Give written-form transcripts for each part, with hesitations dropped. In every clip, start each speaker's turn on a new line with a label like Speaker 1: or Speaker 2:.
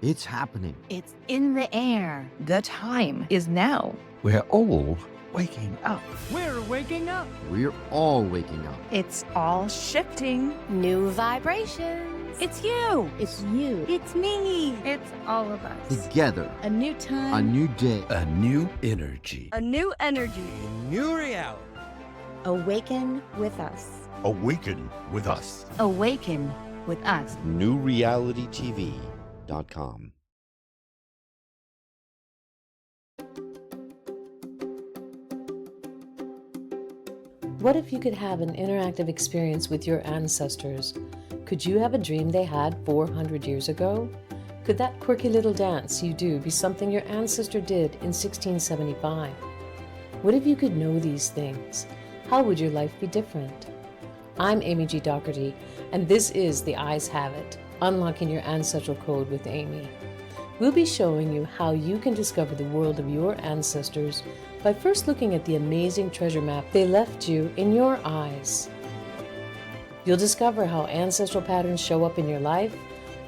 Speaker 1: It's happening.
Speaker 2: It's in the air.
Speaker 3: The time is now.
Speaker 4: We're all waking up.
Speaker 5: We're waking up.
Speaker 1: We're all waking up.
Speaker 3: It's all shifting.
Speaker 2: New vibrations.
Speaker 3: It's you.
Speaker 2: It's you.
Speaker 3: It's me. It's all of us.
Speaker 1: Together.
Speaker 2: A new time.
Speaker 1: A new day.
Speaker 4: A new energy.
Speaker 3: A new energy.
Speaker 5: New reality.
Speaker 2: Awaken with us.
Speaker 4: Awaken with us.
Speaker 2: Awaken with us.
Speaker 6: NewRealityTV.com.
Speaker 7: What if you could have an interactive experience with your ancestors? Could you have a dream they had 400 years ago? Could that quirky little dance you do be something your ancestor did in 1675? What if you could know these things? How would your life be different? I'm Amy G. Doherty, and this is The Eyes Have It, Unlocking Your Ancestral Code with Amy. We'll be showing you how you can discover the world of your ancestors by first looking at the amazing treasure map they left you in your eyes. You'll discover how ancestral patterns show up in your life,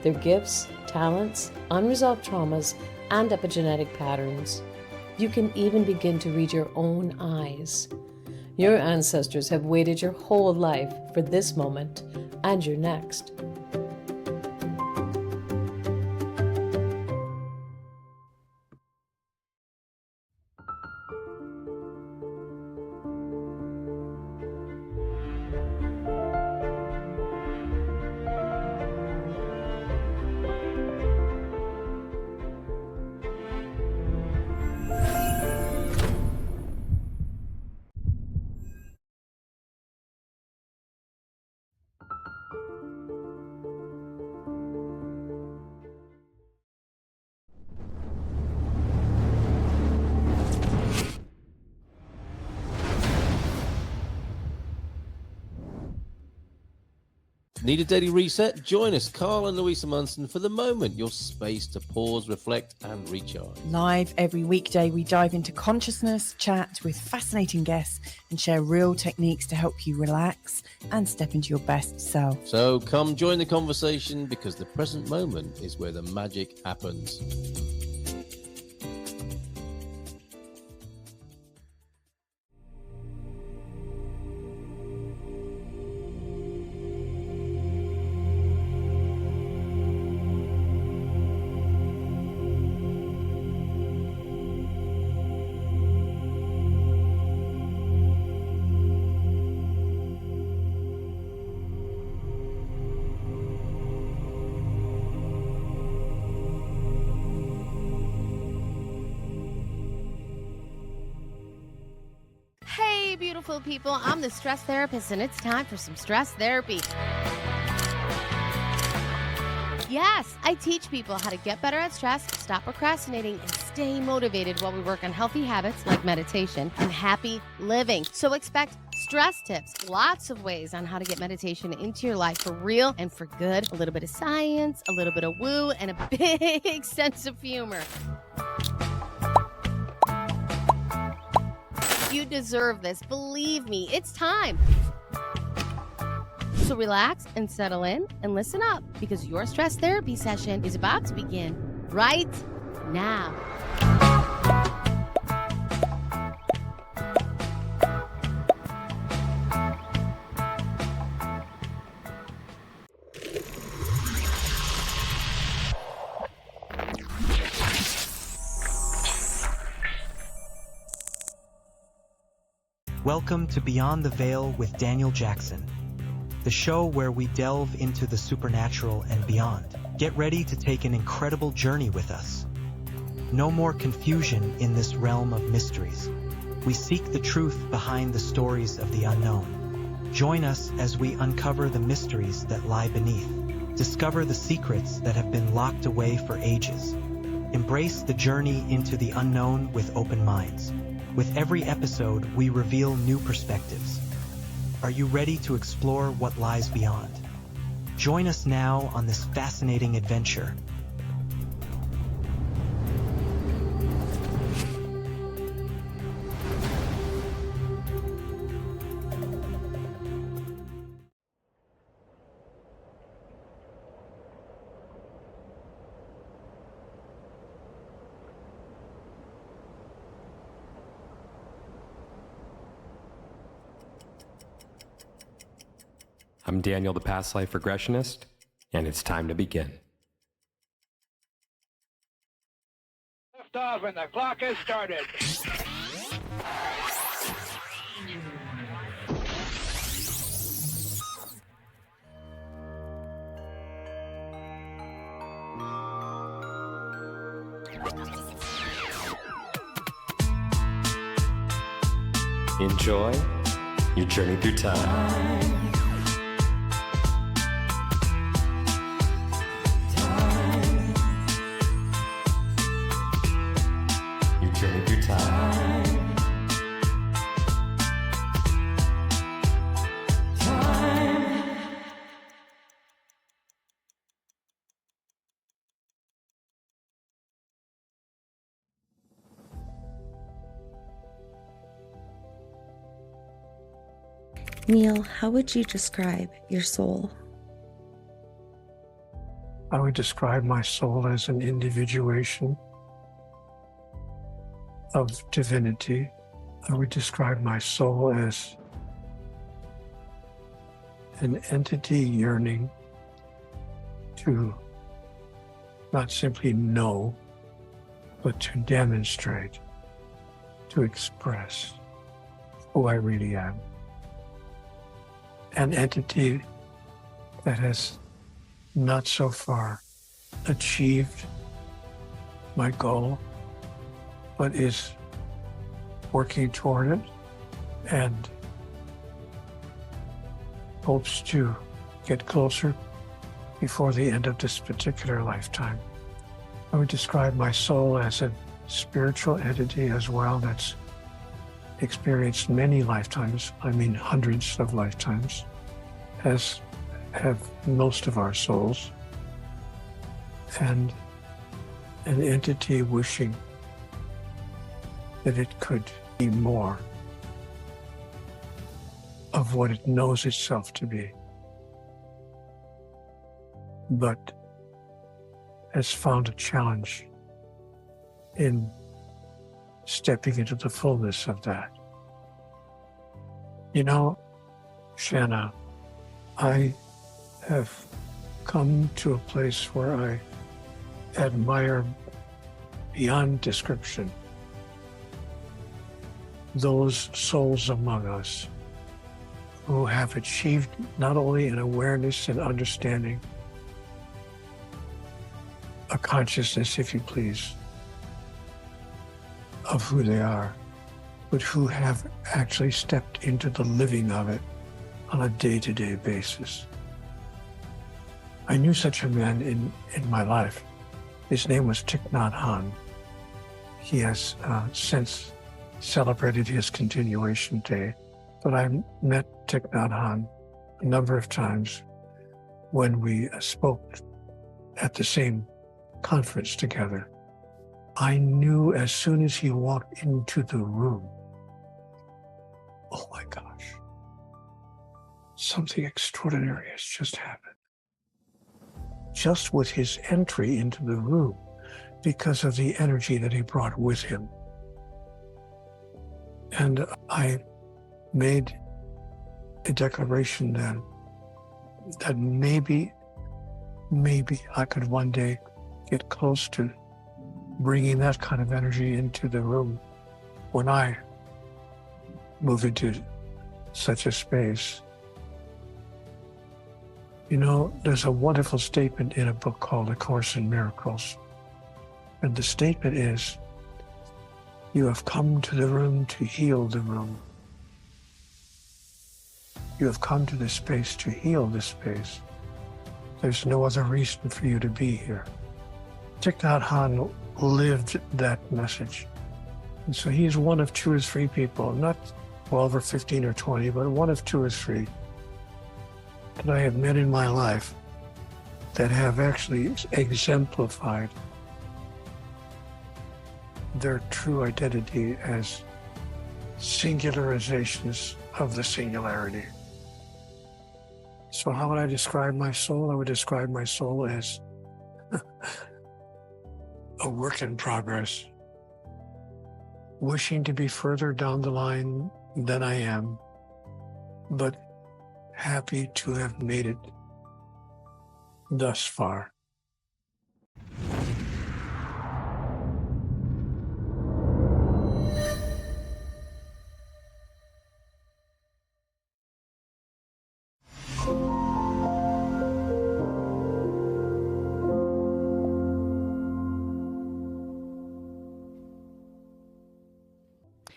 Speaker 7: their gifts, talents, unresolved traumas, and epigenetic patterns. You can even begin to read your own eyes. Your ancestors have waited your whole life for this moment and your next.
Speaker 8: Need a daily reset? Join us, Carl and Louisa Munson, for The Moment, your space to pause, reflect, and recharge.
Speaker 3: Live every weekday, we dive into consciousness, chat with fascinating guests, and share real techniques to help you relax and step into your best self.
Speaker 8: So come join the conversation, because the present moment is where the magic happens.
Speaker 9: Hey, beautiful people, I'm the stress therapist, and it's time for some stress therapy. Yes, I teach people how to get better at stress, stop procrastinating, and stay motivated while we work on healthy habits like meditation and happy living. So expect stress tips, lots of ways on how to get meditation into your life for real and for good, a little bit of science, a little bit of woo, and a big sense of humor. You deserve this. Believe me, it's time. So relax and settle in and listen up, because your stress therapy session is about to begin right now.
Speaker 10: Welcome to Beyond the Veil with Daniel Jackson, the show where we delve into the supernatural and beyond. Get ready to take an incredible journey with us. No more confusion in this realm of mysteries. We seek the truth behind the stories of the unknown. Join us as we uncover the mysteries that lie beneath. Discover the secrets that have been locked away for ages. Embrace the journey into the unknown with open minds. With every episode, we reveal new perspectives. Are you ready to explore what lies beyond? Join us now on this fascinating adventure.
Speaker 6: I'm Daniel, the past life regressionist, and it's time to begin.
Speaker 11: Lift off and the clock has started.
Speaker 6: Enjoy your journey through time. Your journey through time.
Speaker 12: Neil, how would you describe your soul?
Speaker 13: I would describe my soul as an individuation of divinity. I would describe my soul as an entity yearning to not simply know, but to demonstrate, to express who I really am. An entity that has not so far achieved my goal, but is working toward it and hopes to get closer before the end of this particular lifetime. I would describe my soul as a spiritual entity as well that's experienced many lifetimes, I mean hundreds of lifetimes, as have most of our souls, and an entity wishing that it could be more of what it knows itself to be, but has found a challenge in stepping into the fullness of that. You know, Shanna, I have come to a place where I admire beyond description those souls among us who have achieved not only an awareness and understanding, a consciousness, if you please, of who they are, but who have actually stepped into the living of it on a day-to-day basis. I knew such a man in my life. His name was Thich Nhat Hanh. He has since celebrated his continuation day, but I met Thich Nhat Hanh a number of times when we spoke at the same conference together. I knew as soon as he walked into the room, oh my gosh, something extraordinary has just happened. Just with his entry into the room, because of the energy that he brought with him. And I made a declaration then that maybe I could one day get close to bringing that kind of energy into the room when I move into such a space. You know, there's a wonderful statement in a book called A Course in Miracles. And the statement is, you have come to the room to heal the room. You have come to this space to heal this space. There's no other reason for you to be here. Thich Nhat Hanh lived that message. And so he's one of 2 or 3 people, not 12 or 15 or 20, but one of 2 or 3 that I have met in my life that have actually exemplified their true identity as singularizations of the singularity. So how would I describe my soul? I would describe my soul as a work in progress, wishing to be further down the line than I am, but happy to have made it thus far.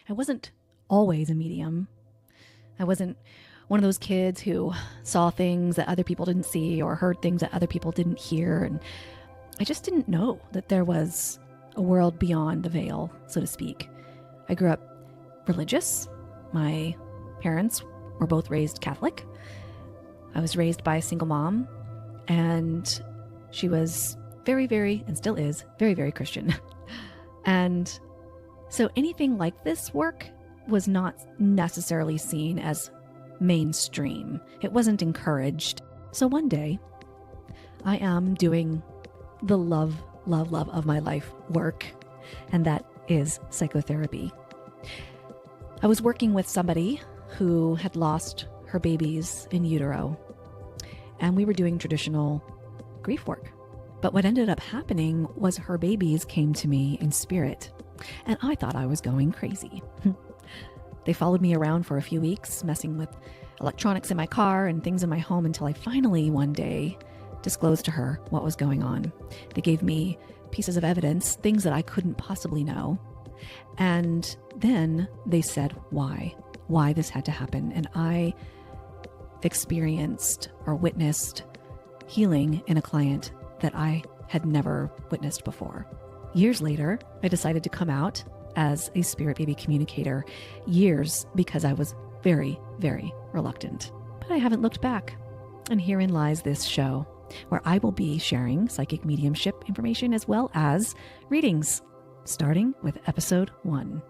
Speaker 14: I wasn't always a medium. I wasn't one of those kids who saw things that other people didn't see or heard things that other people didn't hear. And I just didn't know that there was a world beyond the veil, so to speak. I grew up religious. My parents were both raised Catholic. I was raised by a single mom, and she was very, very, and still is, very, very Christian. And so anything like this work was not necessarily seen as mainstream. It wasn't encouraged. So one day, I am doing the love of my life work, and that is psychotherapy. I was working with somebody who had lost her babies in utero, and we were doing traditional grief work. But what ended up happening was her babies came to me in spirit, and I thought I was going crazy. They followed me around for a few weeks, messing with electronics in my car and things in my home, until I finally one day disclosed to her what was going on. They gave me pieces of evidence, things that I couldn't possibly know. And then they said why this had to happen. And I experienced or witnessed healing in a client that I had never witnessed before. Years later, I decided to come out as a spirit baby communicator, years because I was very, very reluctant. But I haven't looked back. And herein lies this show, where I will be sharing psychic mediumship information as well as readings, starting with episode 1.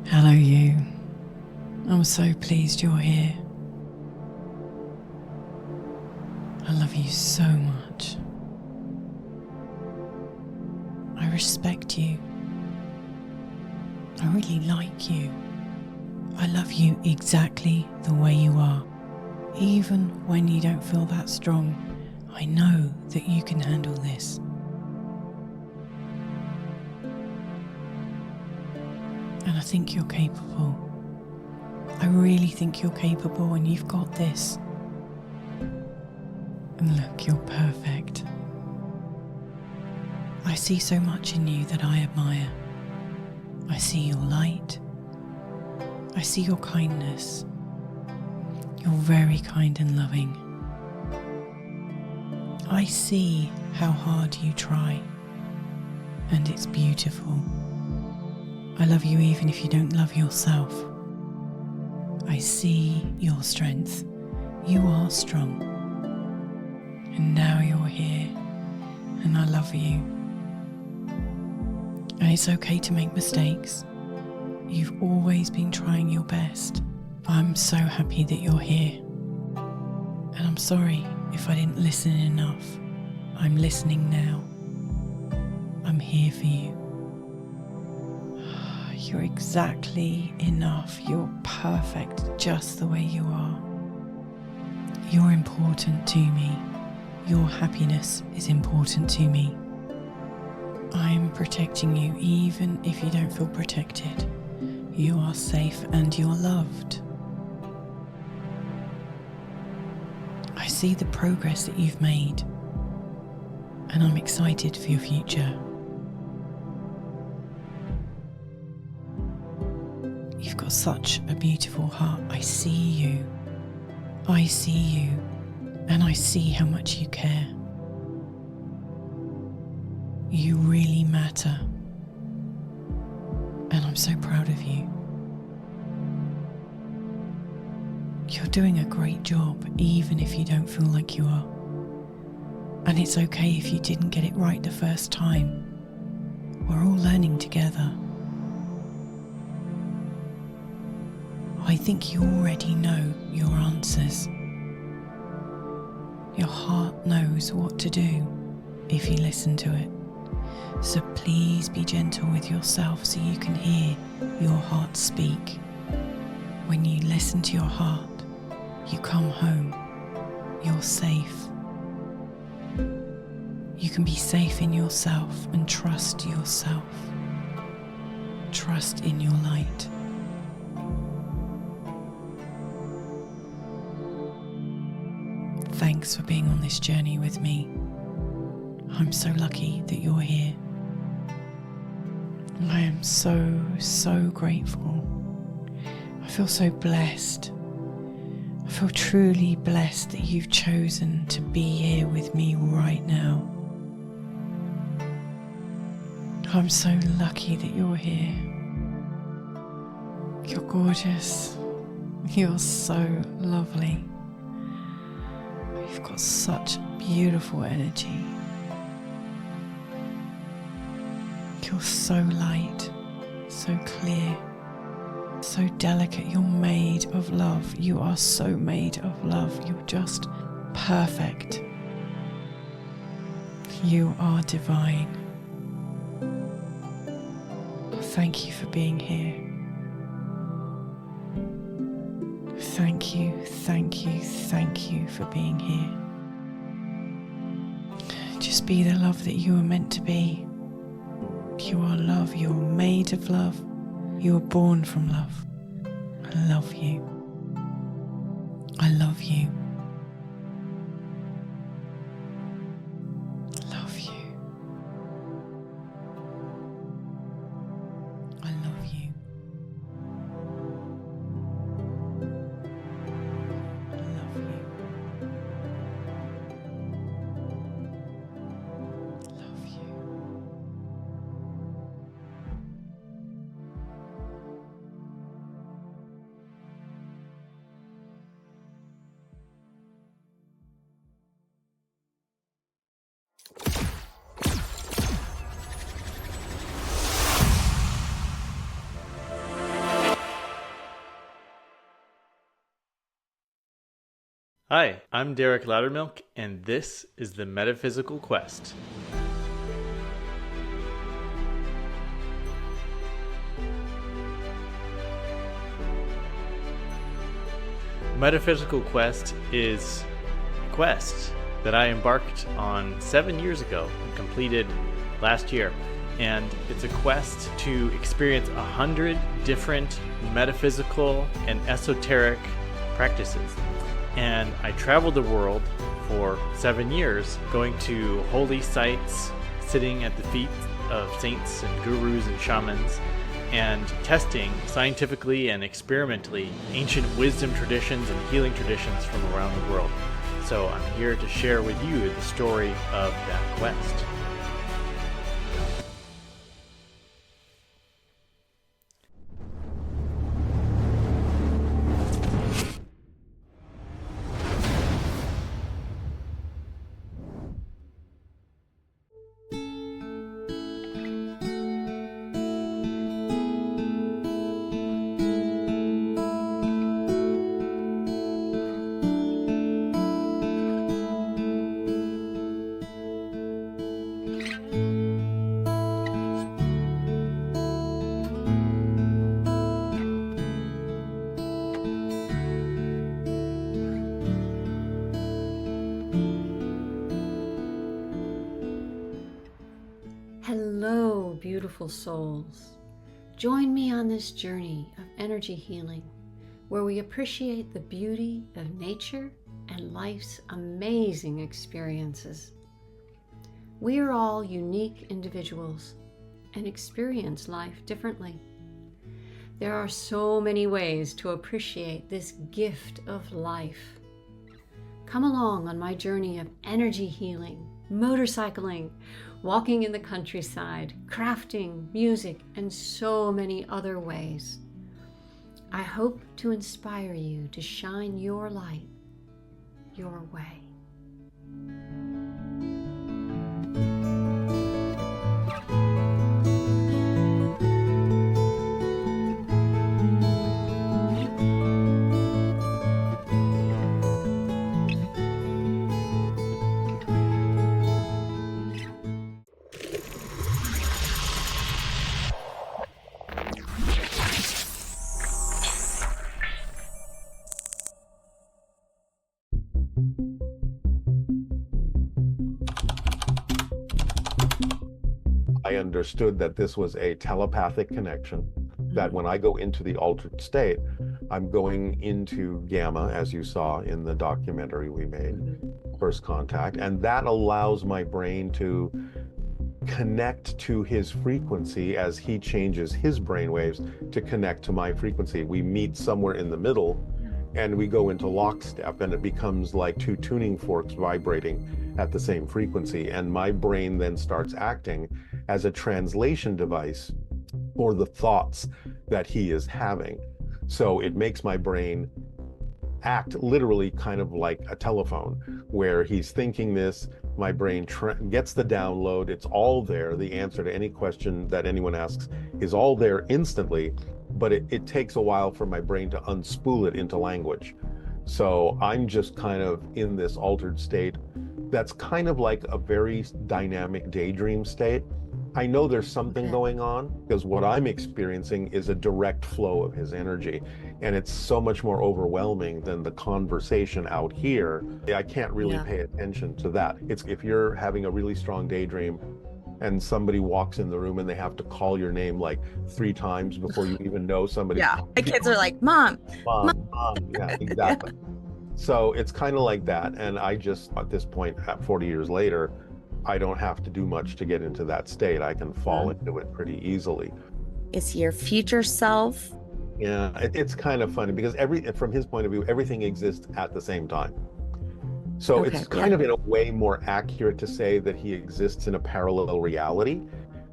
Speaker 3: Hello, you. I'm so pleased you're here. I love you so much. I respect you. I really like you. I love you exactly the way you are. Even when you don't feel that strong, I know that you can handle this. And I think you're capable. I really think you're capable, and you've got this. And look, you're perfect. I see so much in you that I admire. I see your light. I see your kindness. You're very kind and loving. I see how hard you try, and it's beautiful. I love you even if you don't love yourself. I see your strength. You are strong. And now you're here, and I love you. And it's okay to make mistakes. You've always been trying your best. I'm so happy that you're here. And I'm sorry if I didn't listen enough. I'm listening now. I'm here for you. You're exactly enough. You're perfect just the way you are. You're important to me. Your happiness is important to me. I'm protecting you even if you don't feel protected. You are safe and you're loved. I see the progress that you've made, and I'm excited for your future. You've got such a beautiful heart. I see you. I see you, and I see how much you care. You really matter, and I'm so proud of you. You're doing a great job, even if you don't feel like you are. And it's okay if you didn't get it right the first time. We're all learning together. I think you already know your answers. Your heart knows what to do if you listen to it. So please be gentle with yourself so you can hear your heart speak. When you listen to your heart, you come home. You're safe. You can be safe in yourself and trust yourself. Trust in your light. Thanks for being on this journey with me. I'm so lucky that you're here. I am so grateful. I feel so blessed. I feel truly blessed that you've chosen to be here with me right now. I'm so lucky that you're here. You're gorgeous. You're so lovely. You've got such beautiful energy. You're so light, so clear, so delicate. You're made of love. You are so made of love. You're just perfect. You are divine. Thank you for being here. Thank you, thank you, thank you for being here. Just be the love that you are meant to be. You are love, you're made of love, you are born from love. I love you. I love you. Love you. I love you. I love you. Love you.
Speaker 15: Hi, I'm Derek Loudermilk, and this is the Metaphysical Quest. Metaphysical Quest is a quest that I embarked on 7 years ago and completed last year. And it's a quest to experience 100 different metaphysical and esoteric practices. And I traveled the world for 7 years, going to holy sites, sitting at the feet of saints and gurus and shamans, and testing scientifically and experimentally ancient wisdom traditions and healing traditions from around the world. So I'm here to share with you the story of that quest.
Speaker 2: Hello, beautiful souls. Join me on this journey of energy healing, where we appreciate the beauty of nature and life's amazing experiences. We are all unique individuals and experience life differently. There are so many ways to appreciate this gift of life. Come along on my journey of energy healing, motorcycling, walking in the countryside, crafting, music, and so many other ways. I hope to inspire you to shine your light your way.
Speaker 16: I understood that this was a telepathic connection, that when I go into the altered state, I'm going into gamma, as you saw in the documentary we made, First Contact, and that allows my brain to connect to his frequency as he changes his brainwaves to connect to my frequency. We meet somewhere in the middle and we go into lockstep, and it becomes like two tuning forks vibrating at the same frequency. And my brain then starts acting as a translation device for the thoughts that he is having. So it makes my brain act literally kind of like a telephone, where he's thinking this, my brain gets the download, it's all there. The answer to any question that anyone asks is all there instantly, but it takes a while for my brain to unspool it into language. So I'm just kind of in this altered state that's kind of like a very dynamic daydream state. I know there's something going on, because what I'm experiencing is a direct flow of his energy, and it's so much more overwhelming than the conversation out here. I can't really pay attention to that. It's if you're having a really strong daydream and somebody walks in the room and they have to call your name like 3 times before you even know somebody.
Speaker 17: Yeah, the kids are like, Mom.
Speaker 16: Yeah, exactly. So it's kind of like that. And I just, at this point, at 40 years later, I don't have to do much to get into that state. I can fall into it pretty easily.
Speaker 17: Is he your future self?
Speaker 16: Yeah, it's kind of funny because from his point of view, everything exists at the same time. So it's kind of in a way more accurate to say that he exists in a parallel reality.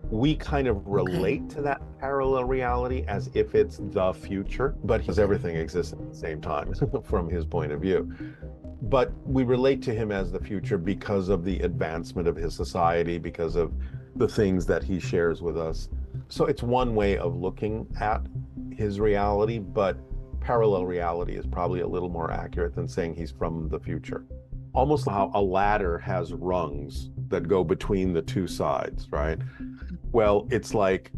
Speaker 16: We kind of relate to that parallel reality as if it's the future, but everything exists at the same time from his point of view. But we relate to him as the future because of the advancement of his society, because of the things that he shares with us. So it's one way of looking at his reality, but parallel reality is probably a little more accurate than saying he's from the future. Almost how a ladder has rungs that go between the two sides, right? Well, it's like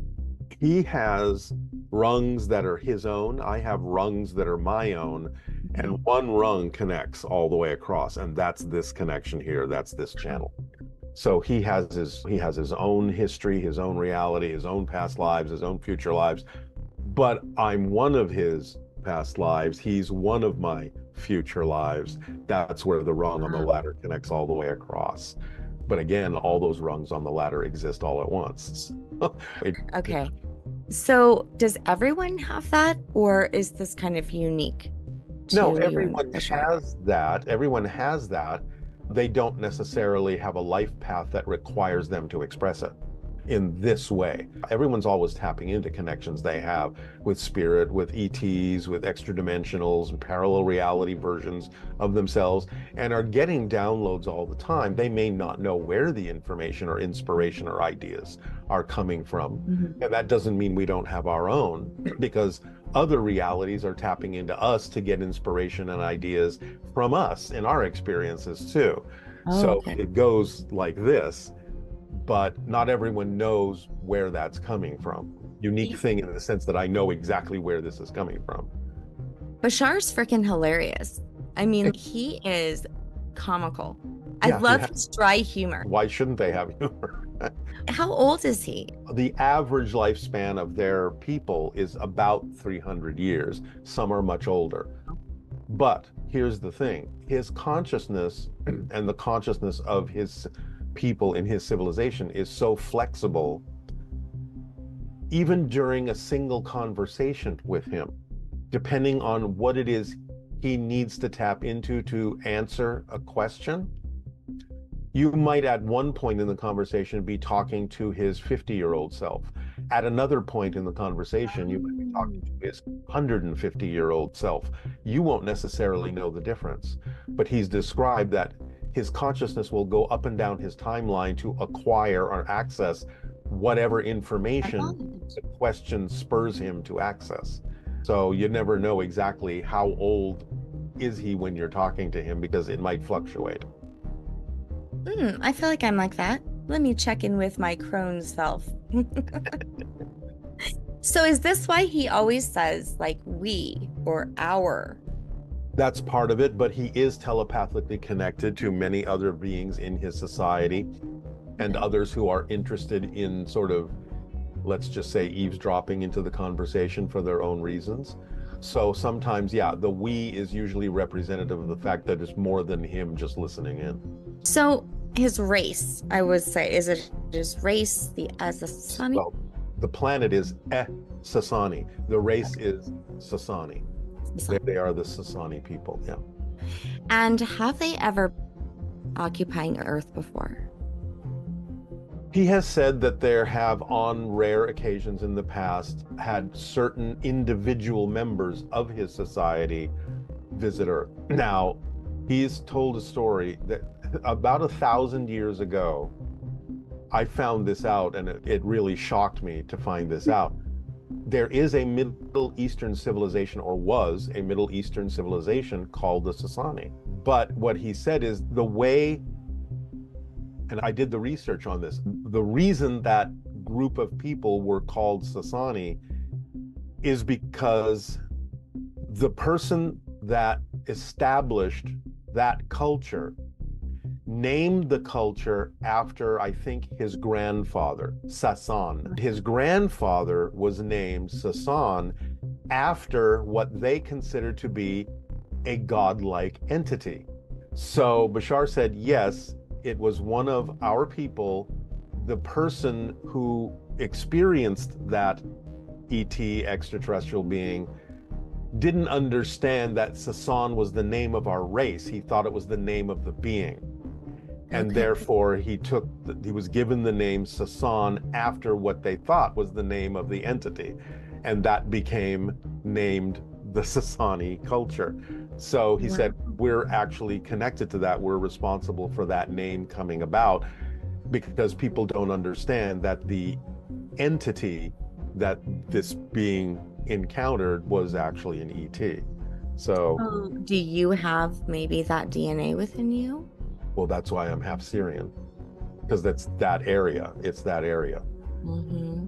Speaker 16: he has rungs that are his own. I have rungs that are my own. And one rung connects all the way across. And that's this connection here. That's this channel. So he has his own history, his own reality, his own past lives, his own future lives. But I'm one of his past lives. He's one of my future lives. That's where the rung on the ladder connects all the way across. But again, all those rungs on the ladder exist all at once.
Speaker 17: Okay. So does everyone have that, or is this kind of unique?
Speaker 16: No, everyone has that. Everyone has that. They don't necessarily have a life path that requires them to express it in this way. Everyone's always tapping into connections they have with spirit, with ETs, with extra dimensionals and parallel reality versions of themselves, and are getting downloads all the time. They may not know where the information or inspiration or ideas are coming from. And that doesn't mean we don't have our own, because other realities are tapping into us to get inspiration and ideas from us in our experiences too. It goes like this. But not everyone knows where that's coming from. Unique thing in the sense that I know exactly where this is coming from.
Speaker 17: Bashar's freaking hilarious. I mean, he is comical. I love his dry humor.
Speaker 16: Why shouldn't they have humor?
Speaker 17: How old is he?
Speaker 16: The average lifespan of their people is about 300 years. Some are much older. But here's the thing. His consciousness and the consciousness of his people in his civilization is so flexible. Even during a single conversation with him, depending on what it is he needs to tap into to answer a question, you might at one point in the conversation be talking to his 50-year-old self, At another point in the conversation, you might be talking to his 150-year-old self. You won't necessarily know the difference, but he's described that his consciousness will go up and down his timeline to acquire or access whatever information the question spurs him to access. So you never know exactly how old is he when you're talking to him, because it might fluctuate.
Speaker 17: I feel like I'm like that. Let me check in with my crone self. So is this why he always says like we or our?
Speaker 16: That's part of it, but he is telepathically connected to many other beings in his society and others who are interested in sort of, let's just say, eavesdropping into the conversation for their own reasons. So sometimes, yeah, the we is usually representative of the fact that it's more than him just listening in.
Speaker 17: So his race, I would say, is it his race, the Sasani?
Speaker 16: Well, the planet is Sasani. The race is Sasani. They are the Sasani people, yeah.
Speaker 17: And have they ever occupying Earth before?
Speaker 16: He has said that there have, on rare occasions in the past, had certain individual members of his society visit Earth. Now, he's told a story that about 1,000 years ago, I found this out, and it really shocked me to find this out. There is a Middle Eastern civilization, or was a Middle Eastern civilization, called the Sasani. But what he said is the way, and I did the research on this, the reason that group of people were called Sasani is because the person that established that culture named the culture after, I think, his grandfather, Sasan. His grandfather was named Sasan after what they considered to be a godlike entity. So Bashar said, yes, it was one of our people, the person who experienced that ET, extraterrestrial being, didn't understand that Sasan was the name of our race. He thought it was the name of the being. And therefore he was given the name Sasan after what they thought was the name of the entity. And that became named the Sasani culture. So he said, we're actually connected to that. We're responsible for that name coming about, because people don't understand that the entity that this being encountered was actually an ET. So
Speaker 17: do you have maybe that DNA within you?
Speaker 16: Well, that's why I'm half Syrian, because that's that area. It's that area.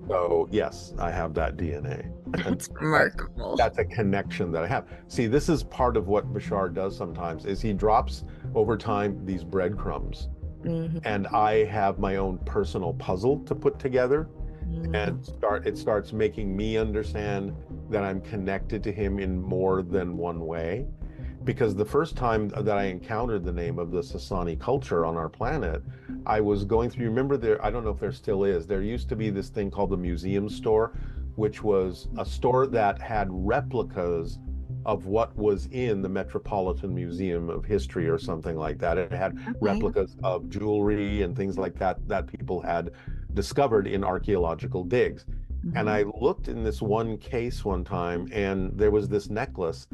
Speaker 16: So yes, I have that DNA.
Speaker 17: That's remarkable.
Speaker 16: That's a connection that I have. See, this is part of what Bashar does sometimes, is he drops over time these breadcrumbs. And I have my own personal puzzle to put together, and it starts making me understand that I'm connected to him in more than one way. Because the first time that I encountered the name of the Sasani culture on our planet, I was going through, remember there, I don't know if there still is, there used to be this thing called the museum store, which was a store that had replicas of what was in the Metropolitan Museum of History or something like that. It had replicas of jewelry and things like that that people had discovered in archaeological digs. And I looked in this one case one time, and there was this necklace,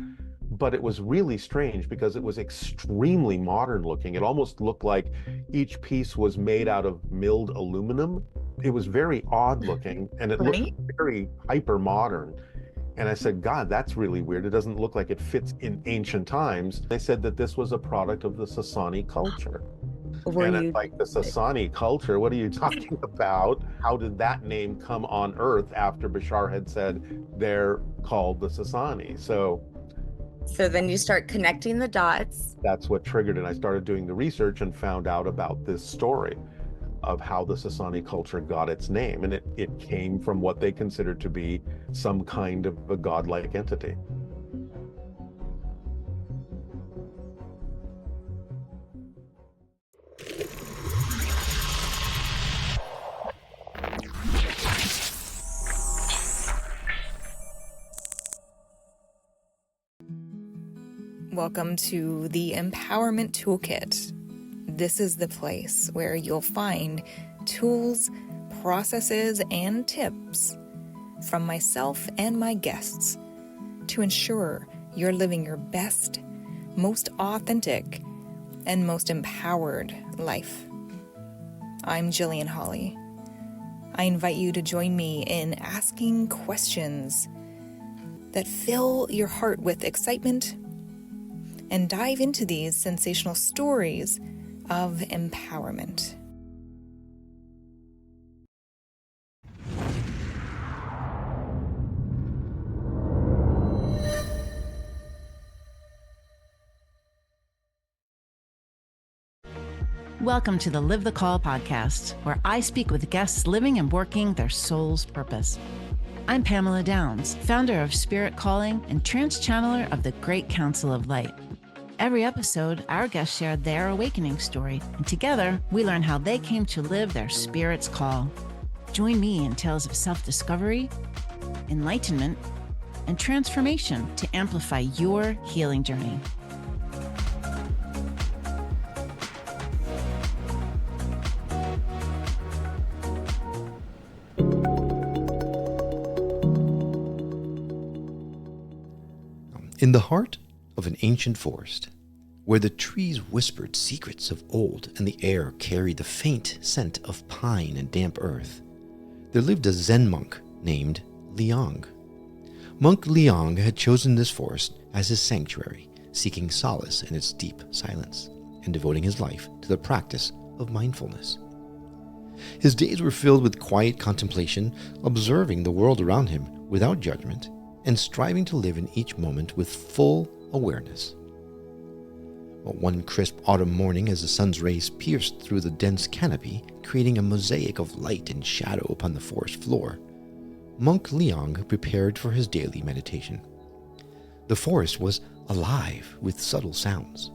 Speaker 16: but it was really strange because it was extremely modern looking. It almost looked like each piece was made out of milled aluminum. It was very odd looking, and it looked very hyper modern. And I said, God, that's really weird. It doesn't look like it fits in ancient times. They said that this was a product of the Sasani culture. And it's like, the Sasani culture, what are you talking about? How did that name come on Earth after Bashar had said they're called the Sasani? So
Speaker 17: then you start connecting the dots.
Speaker 16: That's what triggered it. I started doing the research and found out about this story of how the Sasani culture got its name. And it came from what they considered to be some kind of a godlike entity.
Speaker 18: Welcome to the Empowerment Toolkit. This is the place where you'll find tools, processes and tips from myself and my guests to ensure you're living your best, most authentic, and most empowered life. I'm Jillian Holly. I invite you to join me in asking questions that fill your heart with excitement and dive into these sensational stories of empowerment.
Speaker 19: Welcome to the Live the Call podcast, where I speak with guests living and working their soul's purpose. I'm Pamela Downs, founder of Spirit Calling and trans-channeler of the Great Council of Light. Every episode, our guests share their awakening story, and together we learn how they came to live their spirit's call. Join me in tales of self-discovery, enlightenment, and transformation to amplify your healing journey.
Speaker 20: In the heart of an ancient forest, where the trees whispered secrets of old and the air carried the faint scent of pine and damp earth, there lived a Zen monk named Liang. Monk Liang had chosen this forest as his sanctuary, seeking solace in its deep silence and devoting his life to the practice of mindfulness. His days were filled with quiet contemplation, observing the world around him without judgment, and striving to live in each moment with full awareness. But one crisp autumn morning, as the sun's rays pierced through the dense canopy, creating a mosaic of light and shadow upon the forest floor, Monk Liang prepared for his daily meditation. The forest was alive with subtle sounds.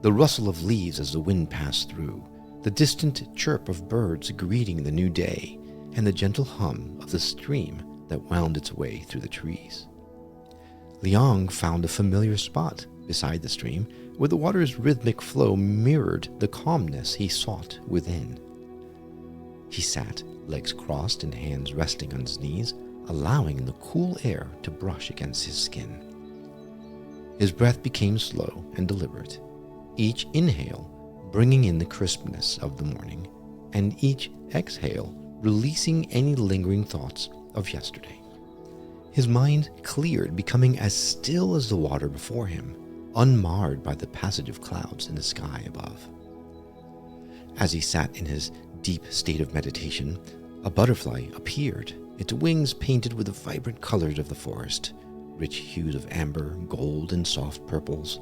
Speaker 20: The rustle of leaves as the wind passed through, the distant chirp of birds greeting the new day, and the gentle hum of the stream that wound its way through the trees. Liang found a familiar spot beside the stream where the water's rhythmic flow mirrored the calmness he sought within. He sat, legs crossed and hands resting on his knees, allowing the cool air to brush against his skin. His breath became slow and deliberate, each inhale bringing in the crispness of the morning, and each exhale releasing any lingering thoughts of yesterday. His mind cleared, becoming as still as the water before him, unmarred by the passage of clouds in the sky above. As he sat in his deep state of meditation, a butterfly appeared, its wings painted with the vibrant colors of the forest, rich hues of amber, gold, and soft purples.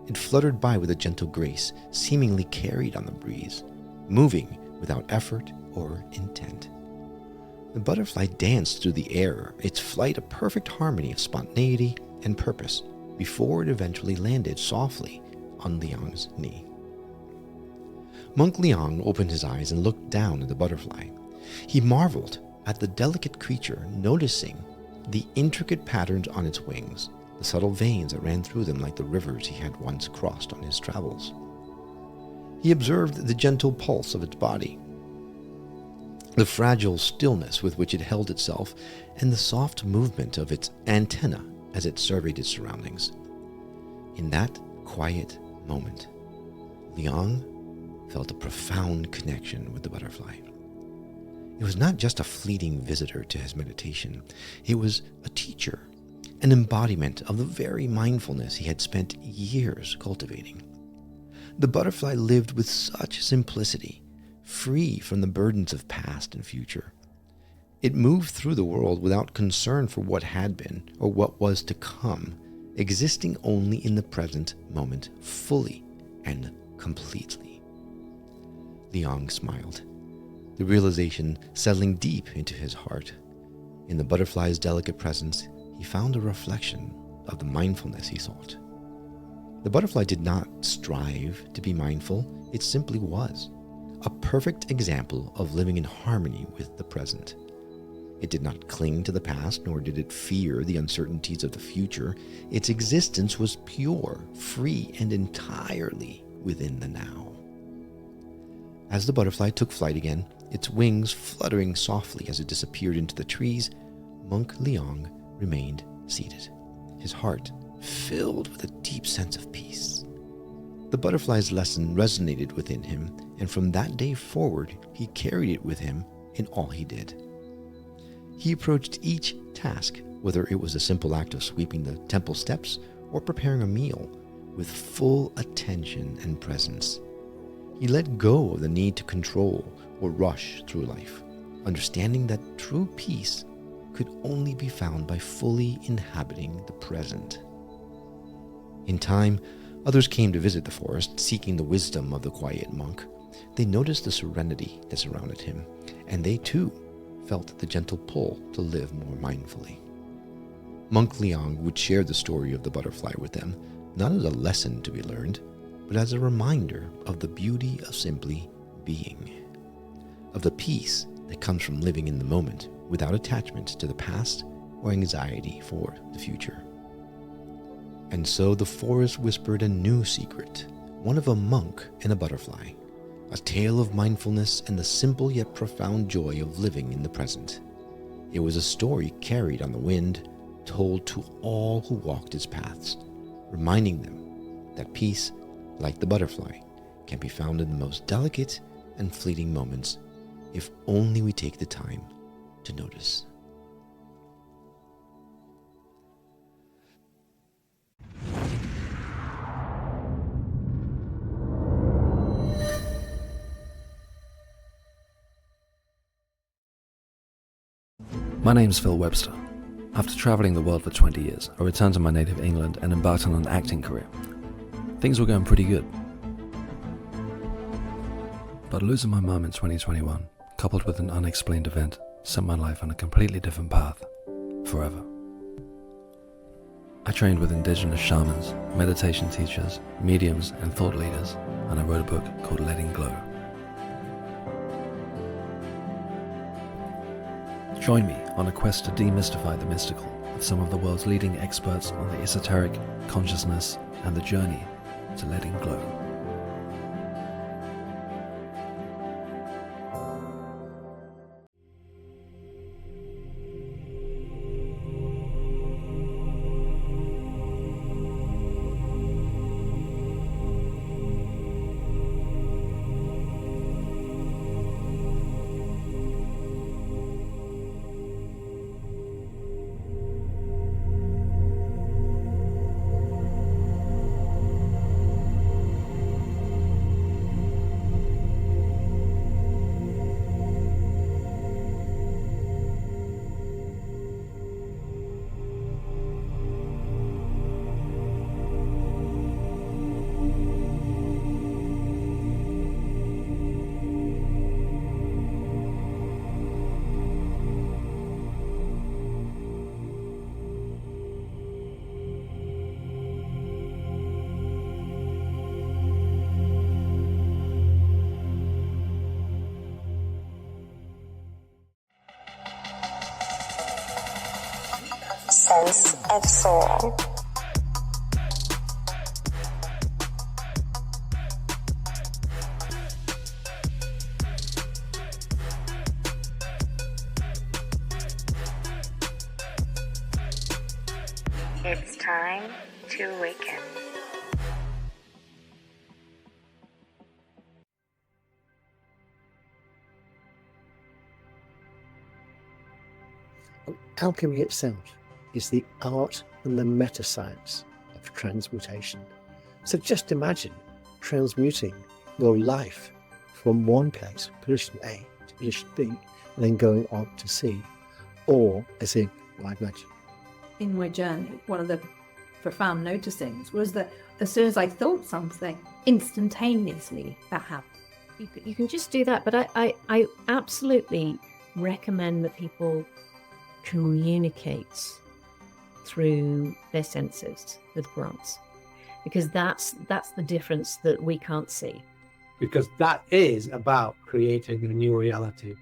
Speaker 20: It fluttered by with a gentle grace, seemingly carried on the breeze, moving without effort or intent. The butterfly danced through the air, its flight a perfect harmony of spontaneity and purpose, before it eventually landed softly on Liang's knee. Monk Liang opened his eyes and looked down at the butterfly. He marveled at the delicate creature, noticing the intricate patterns on its wings, the subtle veins that ran through them like the rivers he had once crossed on his travels. He observed the gentle pulse of its body, the fragile stillness with which it held itself, and the soft movement of its antenna as it surveyed its surroundings. In that quiet moment, Liang felt a profound connection with the butterfly. It was not just a fleeting visitor to his meditation. It was a teacher, an embodiment of the very mindfulness he had spent years cultivating. The butterfly lived with such simplicity, free from the burdens of past and future. It moved through the world without concern for what had been or what was to come, existing only in the present moment, fully and completely. Liang smiled, the realization settling deep into his heart. In the butterfly's delicate presence, he found a reflection of the mindfulness he sought. The butterfly did not strive to be mindful, it simply was. A perfect example of living in harmony with the present. It did not cling to the past, nor did it fear the uncertainties of the future. Its existence was pure, free, and entirely within the now. As the butterfly took flight again, its wings fluttering softly as it disappeared into the trees, Monk Liang remained seated, his heart filled with a deep sense of peace. The butterfly's lesson resonated within him, and from that day forward, he carried it with him in all he did. He approached each task, whether it was a simple act of sweeping the temple steps or preparing a meal, with full attention and presence. He let go of the need to control or rush through life, understanding that true peace could only be found by fully inhabiting the present. In time, others came to visit the forest, seeking the wisdom of the quiet monk. They noticed the serenity that surrounded him, and they too felt the gentle pull to live more mindfully. Monk Liang would share the story of the butterfly with them, not as a lesson to be learned, but as a reminder of the beauty of simply being, of the peace that comes from living in the moment without attachment to the past or anxiety for the future. And so the forest whispered a new secret, one of a monk and a butterfly, a tale of mindfulness and the simple yet profound joy of living in the present. It was a story carried on the wind, told to all who walked its paths, reminding them that peace, like the butterfly, can be found in the most delicate and fleeting moments if only we take the time to notice.
Speaker 21: My name's Phil Webster. After travelling the world for 20 years, I returned to my native England and embarked on an acting career. Things were going pretty good. But losing my mum in 2021, coupled with an unexplained event, sent my life on a completely different path, forever. I trained with indigenous shamans, meditation teachers, mediums, and thought leaders, and I wrote a book called Letting Glow. Join me on a quest to demystify the mystical with some of the world's leading experts on the esoteric, consciousness, and the journey to letting glow.
Speaker 22: Sense of soul. It's time to awaken.
Speaker 23: Alchemy itself is the art and the meta-science of transmutation. So just imagine transmuting your life from one place, position A, to position B, and then going on to C, or as in live magic.
Speaker 24: In my journey, one of the profound noticings was that as soon as I thought something, instantaneously that happened.
Speaker 2: You can just do that, but I absolutely recommend that people communicate through their senses with grants, because that's the difference that we can't see.
Speaker 25: Because that is about creating a new reality.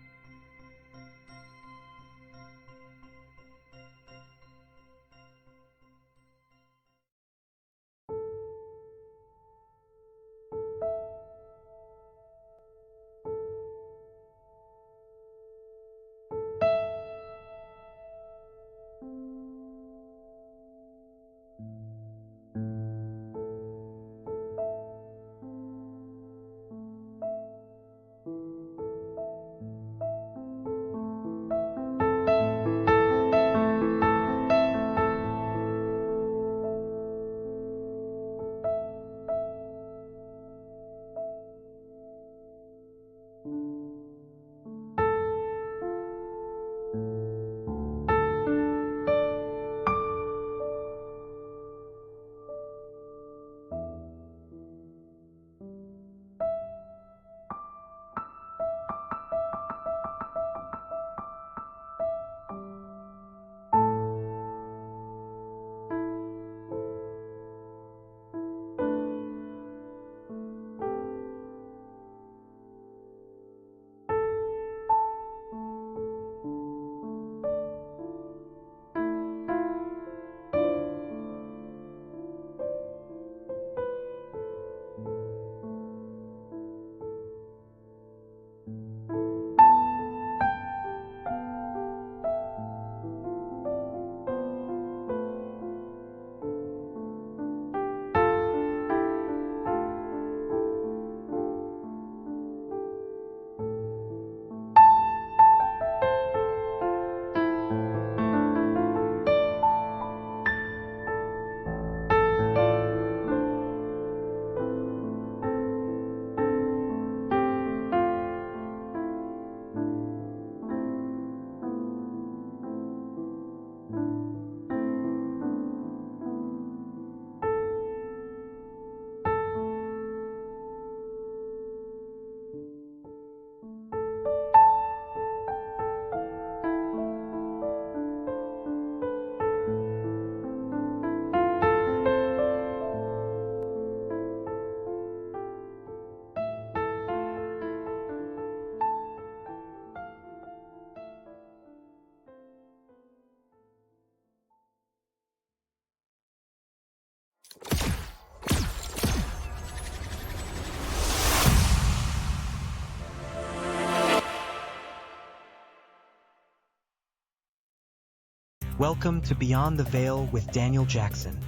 Speaker 10: Welcome to Beyond the Veil with Daniel Jackson,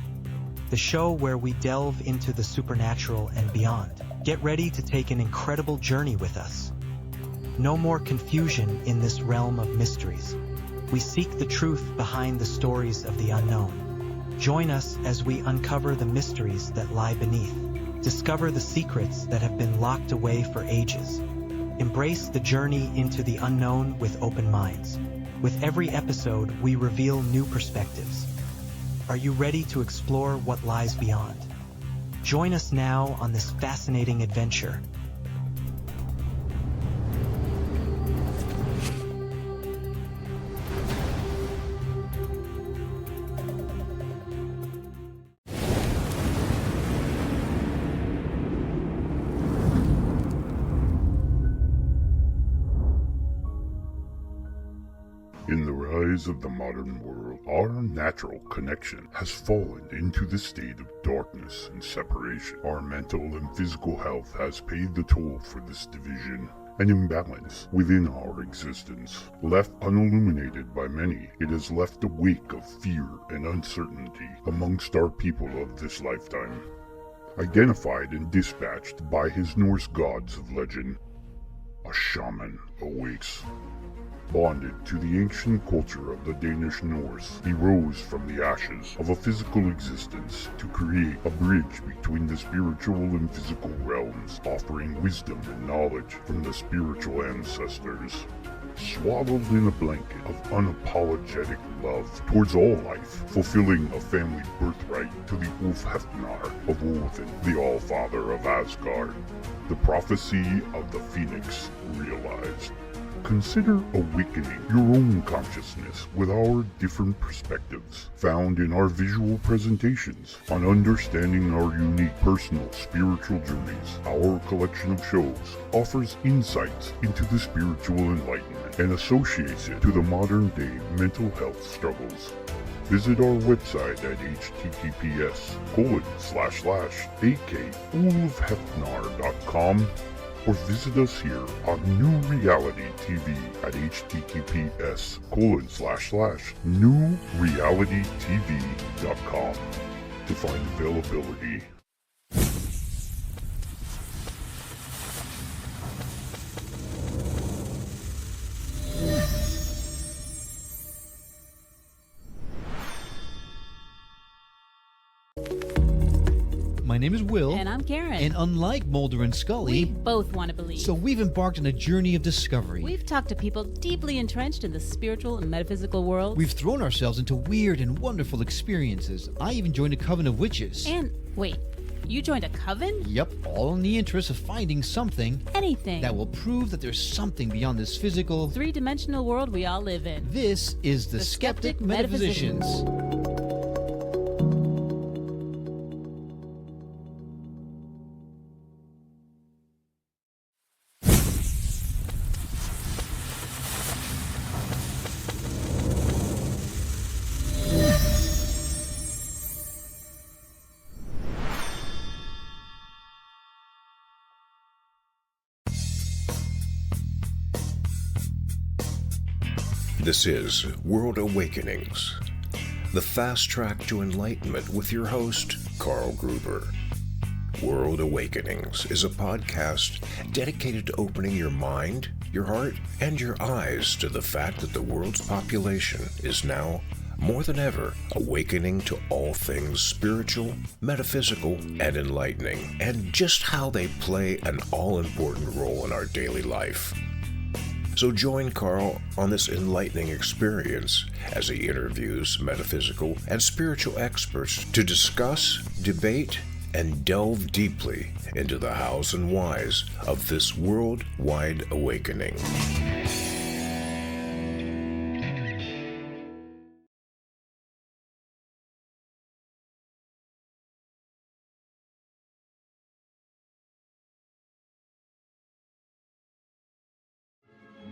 Speaker 10: the show where we delve into the supernatural and beyond. Get ready to take an incredible journey with us. No more confusion in this realm of mysteries. We seek the truth behind the stories of the unknown. Join us as we uncover the mysteries that lie beneath. Discover the secrets that have been locked away for ages. Embrace the journey into the unknown with open minds. With every episode, we reveal new perspectives. Are you ready to explore what lies beyond? Join us now on this fascinating adventure.
Speaker 1: In the rise of the modern world, our natural connection has fallen into the state of darkness and separation. Our mental and physical health has paid the toll for this division and imbalance within our existence. Left unilluminated by many, it has left a wake of fear and uncertainty amongst our people of this lifetime. Identified and dispatched by his Norse gods of legend, a shaman awakes. Bonded to the ancient culture of the Danish Norse, he rose from the ashes of a physical existence to create a bridge between the spiritual and physical realms, offering wisdom and knowledge from the spiritual ancestors. Swaddled in a blanket of unapologetic love towards all life, fulfilling a family birthright to the Uplifting of Odin, the All-Father of Asgard. The prophecy of the Phoenix realized. Consider awakening your own consciousness with our different perspectives found in our visual presentations on understanding our unique personal spiritual journeys. Our collection of shows offers insights into the spiritual enlightenment and associates it to the modern day mental health struggles. Visit our website at https://akulufhefnar.com or visit us here on NewReality TV at https://newrealitytv.com to find availability.
Speaker 4: My name is Will.
Speaker 5: And I'm Karen.
Speaker 4: And unlike Mulder and Scully,
Speaker 5: we both want to believe.
Speaker 4: So we've embarked on a journey of discovery.
Speaker 5: We've talked to people deeply entrenched in the spiritual and metaphysical world.
Speaker 4: We've thrown ourselves into weird and wonderful experiences. I even joined a coven of witches.
Speaker 5: And wait, you joined a coven?
Speaker 4: Yep, all in the interest of finding something.
Speaker 5: Anything.
Speaker 4: That will prove that there's something beyond this physical,
Speaker 5: three-dimensional world we all live in.
Speaker 4: This is the Skeptic Metaphysicians.
Speaker 7: This is World Awakenings, the fast track to enlightenment with your host, Carl Gruber. World Awakenings is a podcast dedicated to opening your mind, your heart, and your eyes to the fact that the world's population is now, more than ever, awakening to all things spiritual, metaphysical, and enlightening, and just how they play an all-important role in our daily life. So join Carl on this enlightening experience as he interviews metaphysical and spiritual experts to discuss, debate, and delve deeply into the hows and whys of this worldwide awakening.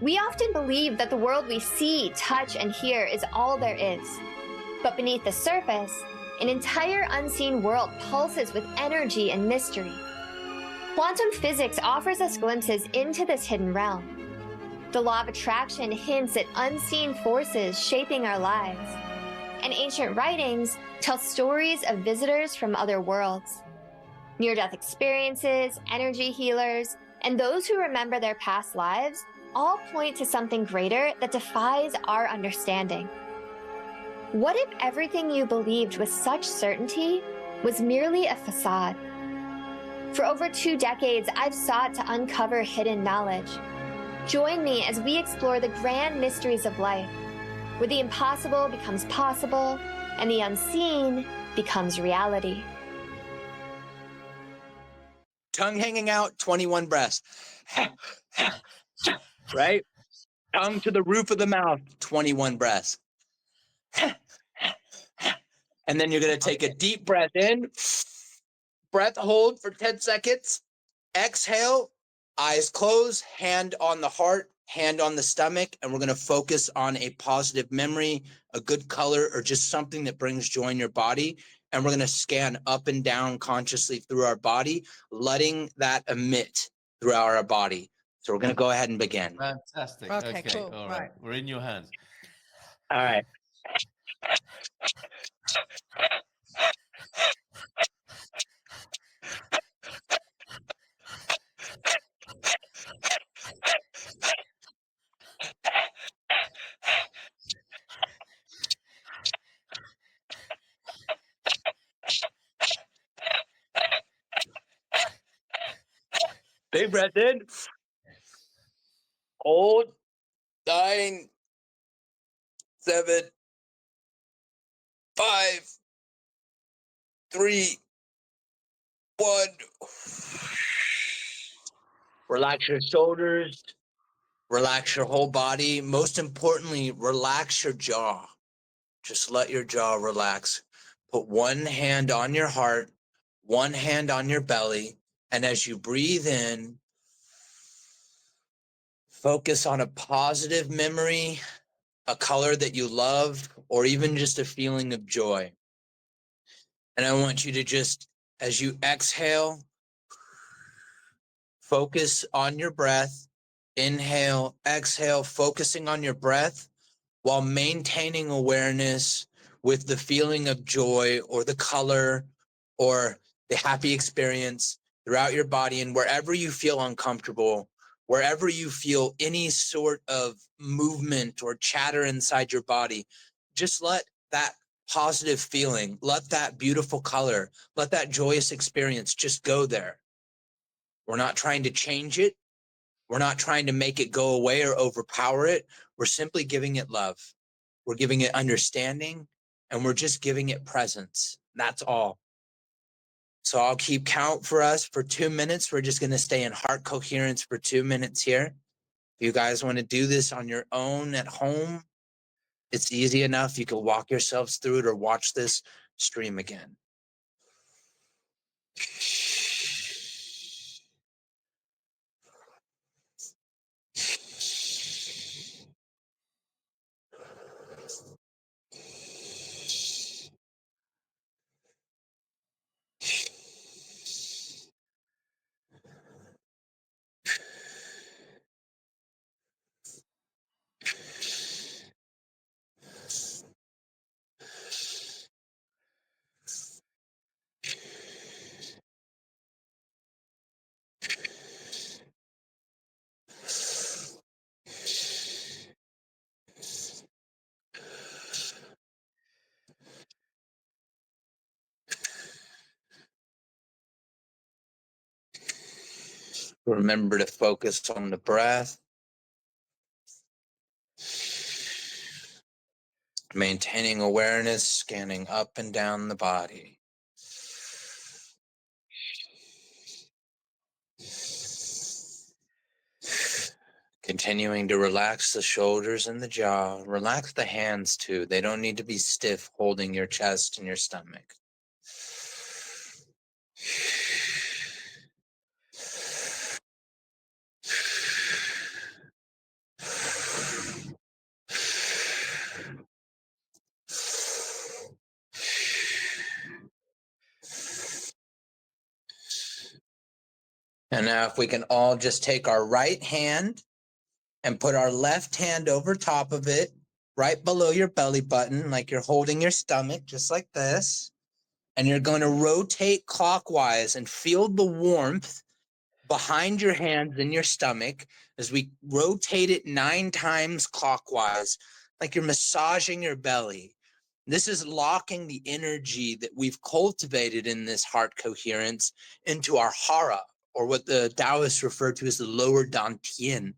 Speaker 8: We often believe that the world we see, touch, and hear is all there is. But beneath the surface, an entire unseen world pulses with energy and mystery. Quantum physics offers us glimpses into this hidden realm. The law of attraction hints at unseen forces shaping our lives. and ancient writings tell stories of visitors from other worlds. Near-death experiences, energy healers, and those who remember their past lives all point to something greater that defies our understanding. What if everything you believed with such certainty was merely a facade? For over 2 decades, I've sought to uncover hidden knowledge. Join me as we explore the grand mysteries of life, where the impossible becomes possible and the unseen becomes reality.
Speaker 6: Tongue hanging out, 21 breaths. Right? Tongue to the roof of the mouth, 21 breaths. And then you're going to take a deep breath in, breath hold for 10 seconds. Exhale, eyes closed, hand on the heart, hand on the stomach, and we're going to focus on a positive memory, a good color, or just something that brings joy in your body. And we're going to scan up and down consciously through our body, letting that emit throughout our body. So we're going to go ahead and begin.
Speaker 9: Fantastic. Okay, cool. All right. We're in your hands.
Speaker 6: All right. Big breath in. Hold. 9, 7, 5, 3, 1. Relax your shoulders. Relax your whole body. Most importantly, relax your jaw. Just let your jaw relax. Put one hand on your heart, one hand on your belly. And as you breathe in, focus on a positive memory, a color that you love, or even just a feeling of joy. And I want you to just, as you exhale, focus on your breath. Inhale, exhale, focusing on your breath while maintaining awareness with the feeling of joy or the color or the happy experience throughout your body. And wherever you feel uncomfortable, wherever you feel any sort of movement or chatter inside your body, just let that positive feeling, let that beautiful color, let that joyous experience just go there. We're not trying to change it. We're not trying to make it go away or overpower it. We're simply giving it love. We're giving it understanding, and we're just giving it presence. That's all. So I'll keep count for us for 2 minutes. We're just going to stay in heart coherence for 2 minutes here. If you guys want to do this on your own at home, it's easy enough. You can walk yourselves through it or watch this stream again. Remember to focus on the breath. Maintaining awareness, scanning up and down the body. Continuing to relax the shoulders and the jaw. Relax the hands too. They don't need to be stiff, holding your chest and your stomach. And now if we can all just take our right hand and put our left hand over top of it right below your belly button, like you're holding your stomach, just like this. And you're going to rotate clockwise and feel the warmth behind your hands in your stomach as we rotate it 9 times clockwise, like you're massaging your belly. This is locking the energy that we've cultivated in this heart coherence into our hara, or what the Taoists refer to as the lower dantian,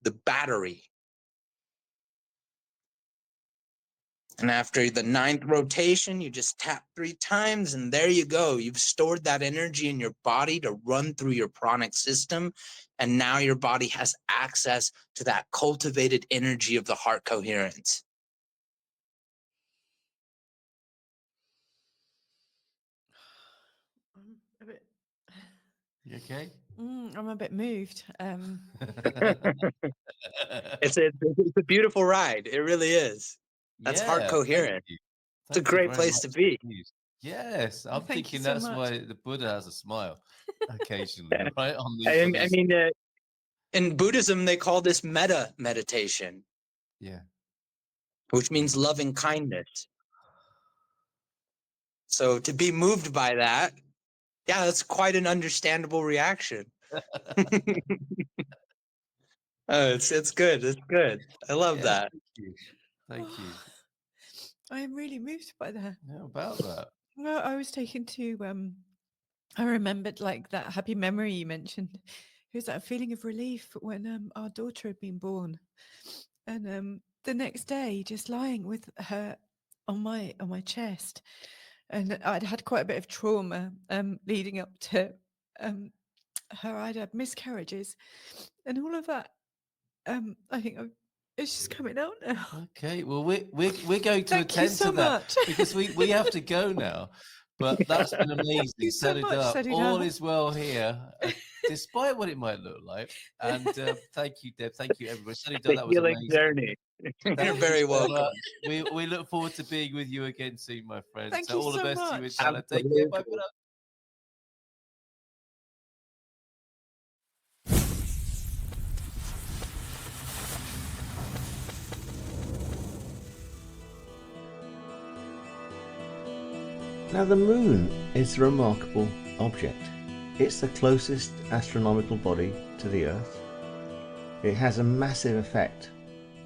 Speaker 6: the battery. And after the 9th rotation, you just tap 3 times, and there you go. You've stored that energy in your body to run through your pranic system, and now your body has access to that cultivated energy of the heart coherence.
Speaker 3: A bit...
Speaker 9: You okay?
Speaker 3: I'm a bit moved.
Speaker 6: It's a beautiful ride. It really is. That's heart
Speaker 9: Yeah, thank
Speaker 6: coherent.
Speaker 9: you.
Speaker 6: It's a
Speaker 9: Thank you
Speaker 6: great
Speaker 9: very
Speaker 6: place
Speaker 9: much
Speaker 6: to be.
Speaker 9: indeed. Yes, I'm
Speaker 3: Thank you
Speaker 9: thinking
Speaker 3: so
Speaker 9: that's
Speaker 3: much.
Speaker 9: why the Buddha has a smile occasionally,
Speaker 6: Yeah.
Speaker 9: right? On
Speaker 6: I
Speaker 9: these,
Speaker 6: mean, in Buddhism, they call this metta meditation,
Speaker 9: yeah.
Speaker 6: which means loving kindness. So to be moved by that, yeah, that's quite an understandable reaction. It's good. It's good. I love
Speaker 9: Yeah,
Speaker 6: that.
Speaker 9: thank you. Thank you.
Speaker 3: I am really moved by that.
Speaker 9: How about that?
Speaker 3: Well, I was taken to I remembered like that happy memory you mentioned. It was that feeling of relief when our daughter had been born, and the next day, just lying with her on my chest, and I'd had quite a bit of trauma leading up to her. I'd had miscarriages, and all of that. I think it's just coming out now.
Speaker 9: Okay, well, we're going to
Speaker 3: Thank you
Speaker 9: attend
Speaker 3: so
Speaker 9: to that
Speaker 3: much.
Speaker 9: because we have to go now. But that's been amazing.
Speaker 3: you so much,
Speaker 9: All
Speaker 3: Sadhguru.
Speaker 9: is well here, despite what it might look like. And thank you, Deb. Thank you, everybody. Sadhguru,
Speaker 6: The
Speaker 9: that was
Speaker 6: healing
Speaker 9: amazing.
Speaker 6: journey. You're
Speaker 9: Thank
Speaker 6: very
Speaker 9: you so
Speaker 6: welcome.
Speaker 9: much. We look forward to being with you again soon, my friend.
Speaker 3: Thank
Speaker 9: So
Speaker 3: you
Speaker 9: all the
Speaker 3: so
Speaker 9: best to you,
Speaker 3: much.
Speaker 9: inshallah. Take care. Bye for now.
Speaker 23: Now the moon is a remarkable object. It's the closest astronomical body to the Earth. It has a massive effect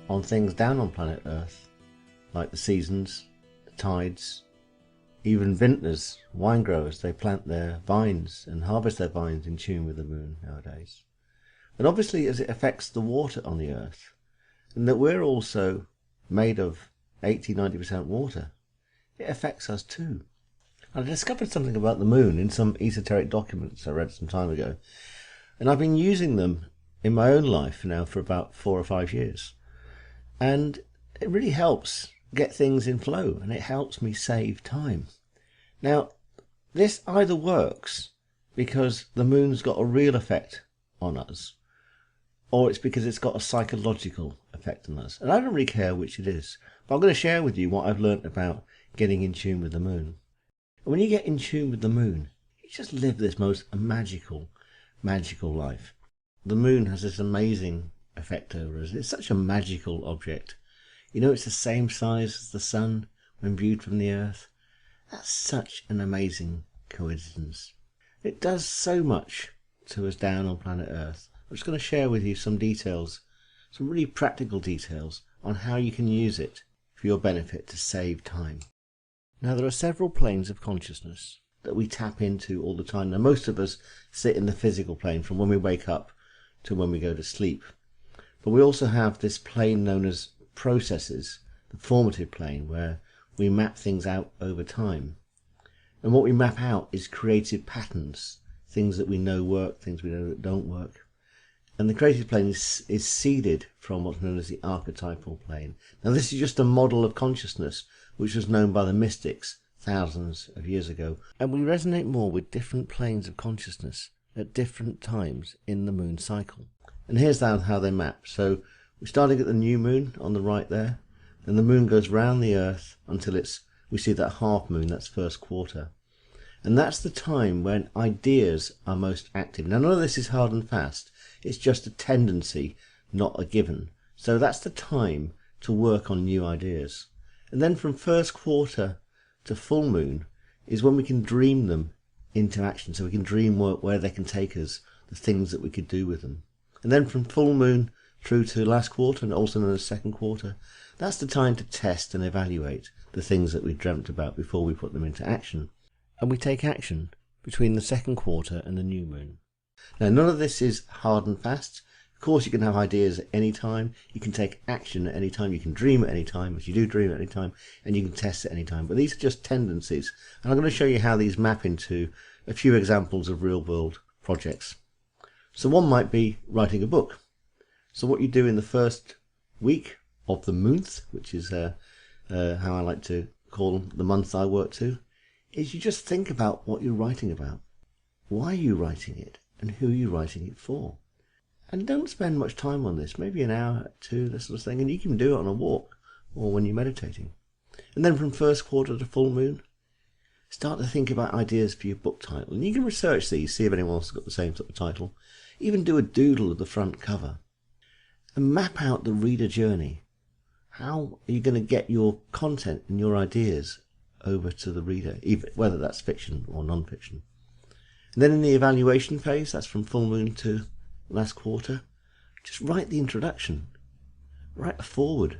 Speaker 23: on things down on planet Earth, like the seasons, the tides, even vintners, wine growers, they plant their vines and harvest their vines in tune with the moon nowadays. And obviously as it affects the water on the Earth, and that we're also made of 80-90% water, it affects us too. I discovered something about the moon in some esoteric documents I read some time ago, and I've been using them in my own life now for about 4 or 5 years, and it really helps get things in flow, and it helps me save time. Now, this either works because the moon's got a real effect on us, or it's because it's got a psychological effect on us, and I don't really care which it is, but I'm going to share with you what I've learnt about getting in tune with the moon. And when you get in tune with the moon, you just live this most magical life. The moon has this amazing effect over us. It's such a magical object. You know, it's the same size as the sun when viewed from the Earth. That's such an amazing coincidence. It does so much to us down on planet Earth. I'm just going to share with you some details, some really practical details on how you can use it for your benefit to save time. Now, there are several planes of consciousness that we tap into all the time. Now, most of us sit in the physical plane from when we wake up to when we go to sleep. But we also have this plane known as processes, the formative plane, where we map things out over time. And what we map out is creative patterns, things that we know work, things we know that don't work. And the creative plane is seeded from what's known as the archetypal plane. Now, this is just a model of consciousness which was known by the mystics thousands of years ago. And we resonate more with different planes of consciousness at different times in the moon cycle. And here's how they map. So we're starting at the new moon on the right there, and the moon goes round the Earth until we see that half moon, that's first quarter. And that's the time when ideas are most active. Now, none of this is hard and fast. It's just a tendency, not a given. So that's the time
Speaker 11: to work on new ideas. And then from first quarter to full moon is when we can dream them into action. So we can dream where they can take us, the things that we could do with them. And then from full moon through to last quarter, and also in the second quarter, that's the time to test and evaluate the things that we dreamt about before we put them into action. And we take action between the second quarter and the new moon. Now, none of this is hard and fast. Of course, you can have ideas at any time. You can take action at any time. You can dream at any time, if you do dream at any time, and you can test at any time. But these are just tendencies. And I'm going to show you how these map into a few examples of real-world projects. So one might be writing a book. So what you do in the first week of the month, which is how I like to call the month I work to, is you just think about what you're writing about. Why are you writing it? And who are you writing it for? And don't spend much time on this, maybe an hour, two, this sort of thing, and you can do it on a walk or when you're meditating. And then from first quarter to full moon, start to think about ideas for your book title. And you can research these, see if anyone else has got the same sort of title. Even do a doodle of the front cover. And map out the reader journey. How are you going to get your content and your ideas over to the reader, even whether that's fiction or non-fiction? And then in the evaluation phase, that's from full moon to last quarter, just write the introduction, write a foreword,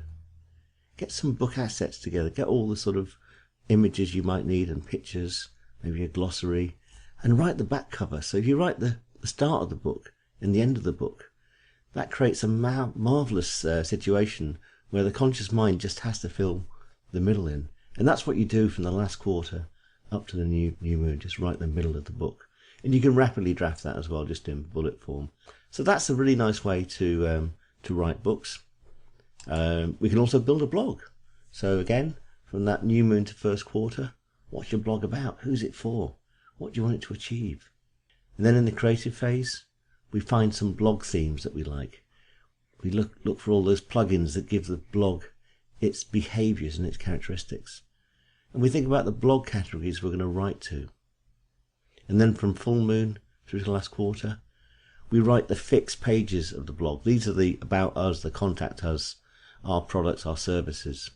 Speaker 11: get some book assets together, get all the sort of images you might need and pictures, maybe a glossary, and write the back cover. So if you write the start of the book and the end of the book, that creates a marvelous situation where the conscious mind just has to fill the middle in. And that's what you do from the last quarter up to the new moon, just write the middle of the book. And you can rapidly draft that as well, just in bullet form. So that's a really nice way to write books. We can also build a blog. So again, from that new moon to first quarter, what's your blog about? Who's it for? What do you want it to achieve? And then in the creative phase, we find some blog themes that we like. We look for all those plugins that give the blog its behaviors and its characteristics. And we think about the blog categories we're going to write to. And then from full moon through to the last quarter, we write the fixed pages of the blog. These are the about us, the contact us, our products, our services.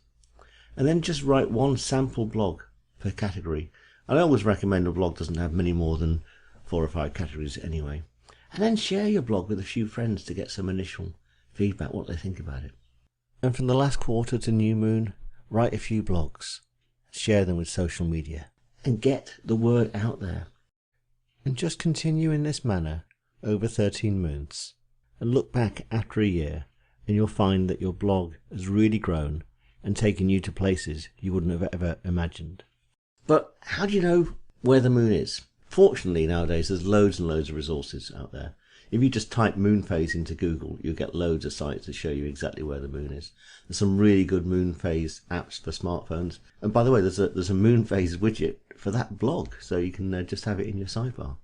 Speaker 11: And then just write one sample blog per category. And I always recommend a blog doesn't have many more than 4 or 5 categories anyway. And then share your blog with a few friends to get some initial feedback, what they think about it. And from the last quarter to new moon, write a few blogs, share them with social media, and get the word out there. And just continue in this manner over 13 moons, and look back after a year, and you'll find that your blog has really grown and taken you to places you wouldn't have ever imagined. But how do you know where the moon is? Fortunately, nowadays there's loads and loads of resources out there. If you just type moon phase into Google, you'll get loads of sites that show you exactly where the moon is. There's some really good moon phase apps for smartphones. And by the way, there's a moon phase widget for that blog, so you can just have it in your sidebar.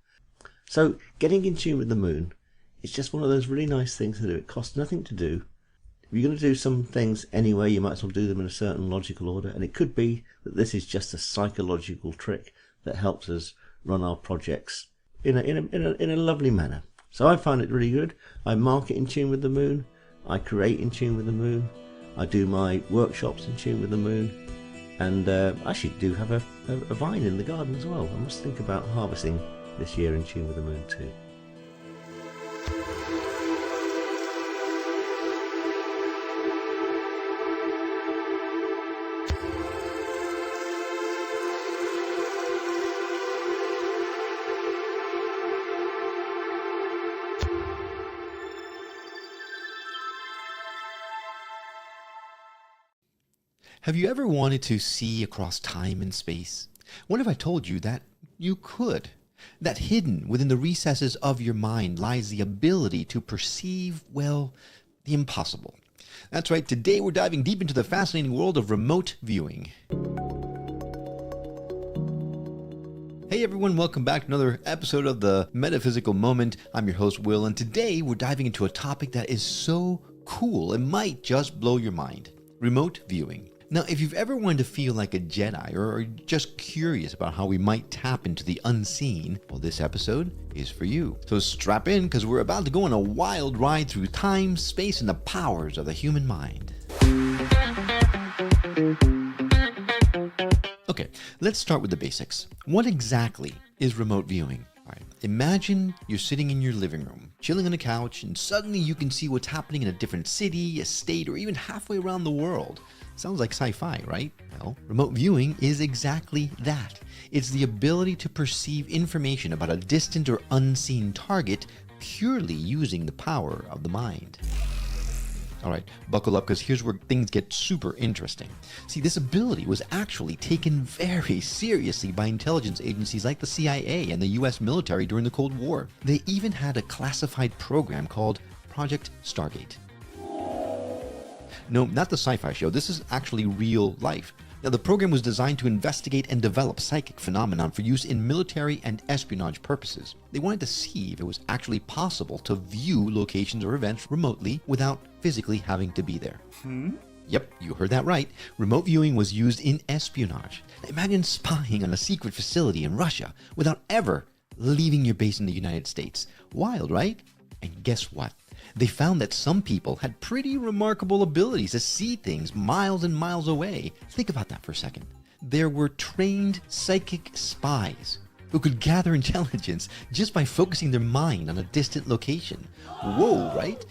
Speaker 11: So getting in tune with the moon is just one of those really nice things to do. It costs nothing to do. If you're going to do some things anyway, you might as well do them in a certain logical order. And it could be that this is just a psychological trick that helps us run our projects in a lovely manner. So I find it really good. I market in tune with the moon. I create in tune with the moon. I do my workshops in tune with the moon. And I actually do have a vine in the garden as well. I must think about harvesting this year in tune with the moon too.
Speaker 20: Have you ever wanted to see across time and space? What if I told you that you could? That hidden within the recesses of your mind lies the ability to perceive, well, the impossible. That's right, today we're diving deep into the fascinating world of remote viewing. Hey everyone, welcome back to another episode of The Metaphysical Moment. I'm your host, Will, and today we're diving into a topic that is so cool, it might just blow your mind. Remote viewing. Now, if you've ever wanted to feel like a Jedi or just curious about how we might tap into the unseen, well, this episode is for you. So strap in because we're about to go on a wild ride through time, space, and the powers of the human mind. let's start with the basics. What exactly is remote viewing? All right, imagine you're sitting in your living room, chilling on a couch, and suddenly you can see what's happening in a different city, a state, or even halfway around the world. Sounds like sci-fi, right? Well, remote viewing is exactly that. It's the ability to perceive information about a distant or unseen target purely using the power of the mind. All right, buckle up, because here's where things get super interesting. See, this ability was actually taken very seriously by intelligence agencies like the CIA and the US military during the Cold War. They even had a classified program called Project Stargate. No, not the sci-fi show. This is actually real life. Now, the program was designed to investigate and develop psychic phenomenon for use in military and espionage purposes. They wanted to see if it was actually possible to view locations or events remotely without physically having to be there. Yep, you heard that right. Remote viewing was used in espionage. Imagine spying on a secret facility in Russia without ever leaving your base in the United States. Wild, right? And guess what? They found that some people had pretty remarkable abilities to see things miles and miles away. Think about that for a second. There were trained psychic spies who could gather intelligence just by focusing their mind on a distant location. Whoa, right?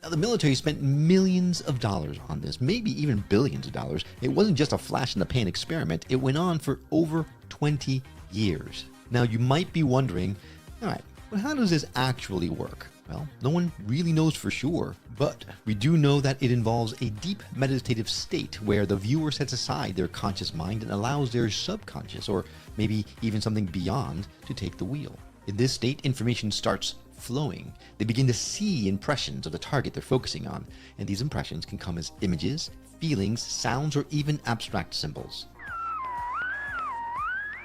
Speaker 20: Now, the military spent millions of dollars on this, maybe even billions of dollars. It wasn't just a flash in the pan experiment. It went on for over 20 years. Now, you might be wondering, all right, well, how does this actually work? Well, no one really knows for sure, but we do know that it involves a deep meditative state where the viewer sets aside their conscious mind and allows their subconscious, or maybe even something beyond, to take the wheel. In this state, information starts flowing. They begin to see impressions of the target they're focusing on, and these impressions can come as images, feelings, sounds, or even abstract symbols.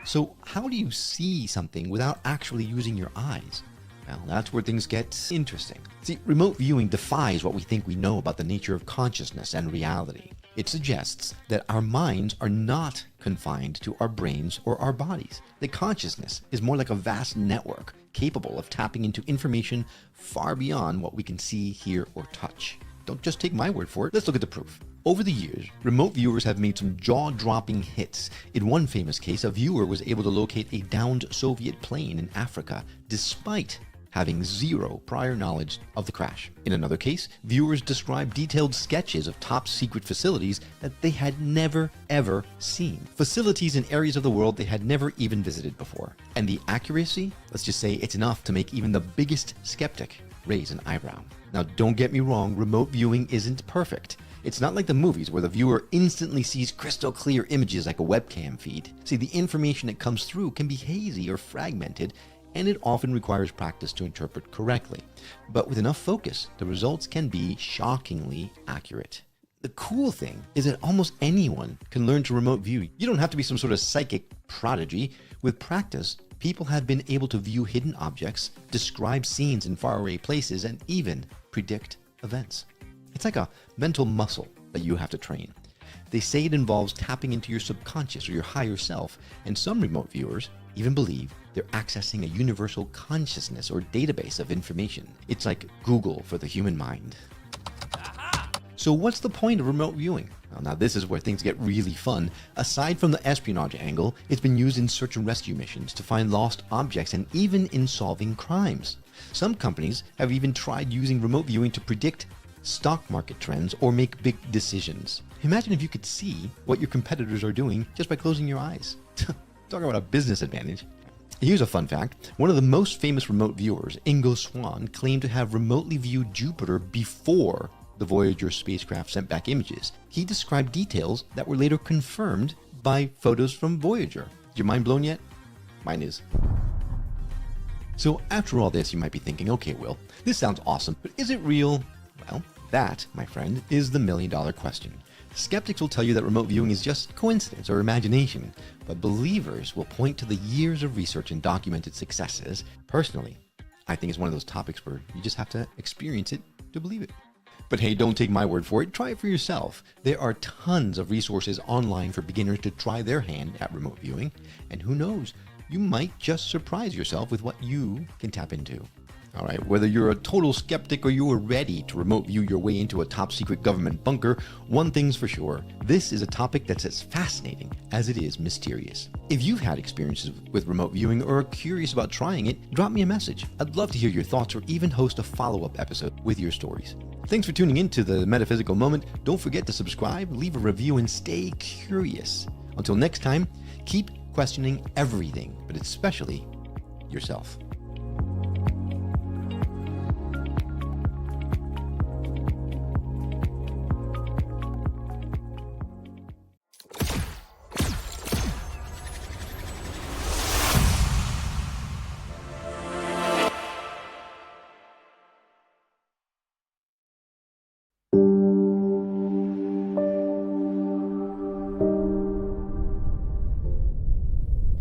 Speaker 20: So how do you see something without actually using your eyes? Well, that's where things get interesting. See, remote viewing defies what we think we know about the nature of consciousness and reality. It suggests that our minds are not confined to our brains or our bodies. That consciousness is more like a vast network capable of tapping into information far beyond what we can see, hear, or touch. Don't just take my word for it. Let's look at the proof. Over the years, remote viewers have made some jaw-dropping hits. In one famous case, a viewer was able to locate a downed Soviet plane in Africa despite having zero prior knowledge of the crash. In another case, viewers described detailed sketches of top-secret facilities that they had never, ever seen. Facilities in areas of the world they had never even visited before. And the accuracy? Let's just say it's enough to make even the biggest skeptic raise an eyebrow. Now, don't get me wrong, remote viewing isn't perfect. It's not like the movies where the viewer instantly sees crystal clear images like a webcam feed. See, the information that comes through can be hazy or fragmented, and it often requires practice to interpret correctly. But with enough focus, the results can be shockingly accurate. The cool thing is that almost anyone can learn to remote view. You don't have to be some sort of psychic prodigy. With practice, people have been able to view hidden objects, describe scenes in faraway places, and even predict events. It's like a mental muscle that you have to train. They say it involves tapping into your subconscious or your higher self, and some remote viewers even believe they're accessing a universal consciousness or database of information. It's like Google for the human mind. So what's the point of remote viewing? Well, now this is where things get really fun. Aside from the espionage angle, it's been used in search and rescue missions to find lost objects and even in solving crimes. Some companies have even tried using remote viewing to predict stock market trends or make big decisions. Imagine if you could see what your competitors are doing just by closing your eyes. Talk about a business advantage. Here's a fun fact. One of the most famous remote viewers, Ingo Swann, claimed to have remotely viewed Jupiter before the Voyager spacecraft sent back images. He described details that were later confirmed by photos from Voyager. Is your mind blown yet? Mine is. So after all this, you might be thinking, okay, Will, this sounds awesome, but is it real? Well, that, my friend, is the million-dollar question. Skeptics will tell you that remote viewing is just coincidence or imagination, but believers will point to the years of research and documented successes. Personally, I think it's one of those topics where you just have to experience it to believe it. But hey, don't take my word for it. Try it for yourself. There are tons of resources online for beginners to try their hand at remote viewing, and who knows, you might just surprise yourself with what you can tap into. All right, whether you're a total skeptic or you are ready to remote view your way into a top secret government bunker, one thing's for sure, this is a topic that's as fascinating as it is mysterious. If you've had experiences with remote viewing or are curious about trying it, drop me a message. I'd love to hear your thoughts or even host a follow-up episode with your stories. Thanks for tuning in to the Metaphysical Moment. Don't forget to subscribe, leave a review, and stay curious. Until next time, keep questioning everything, but especially yourself.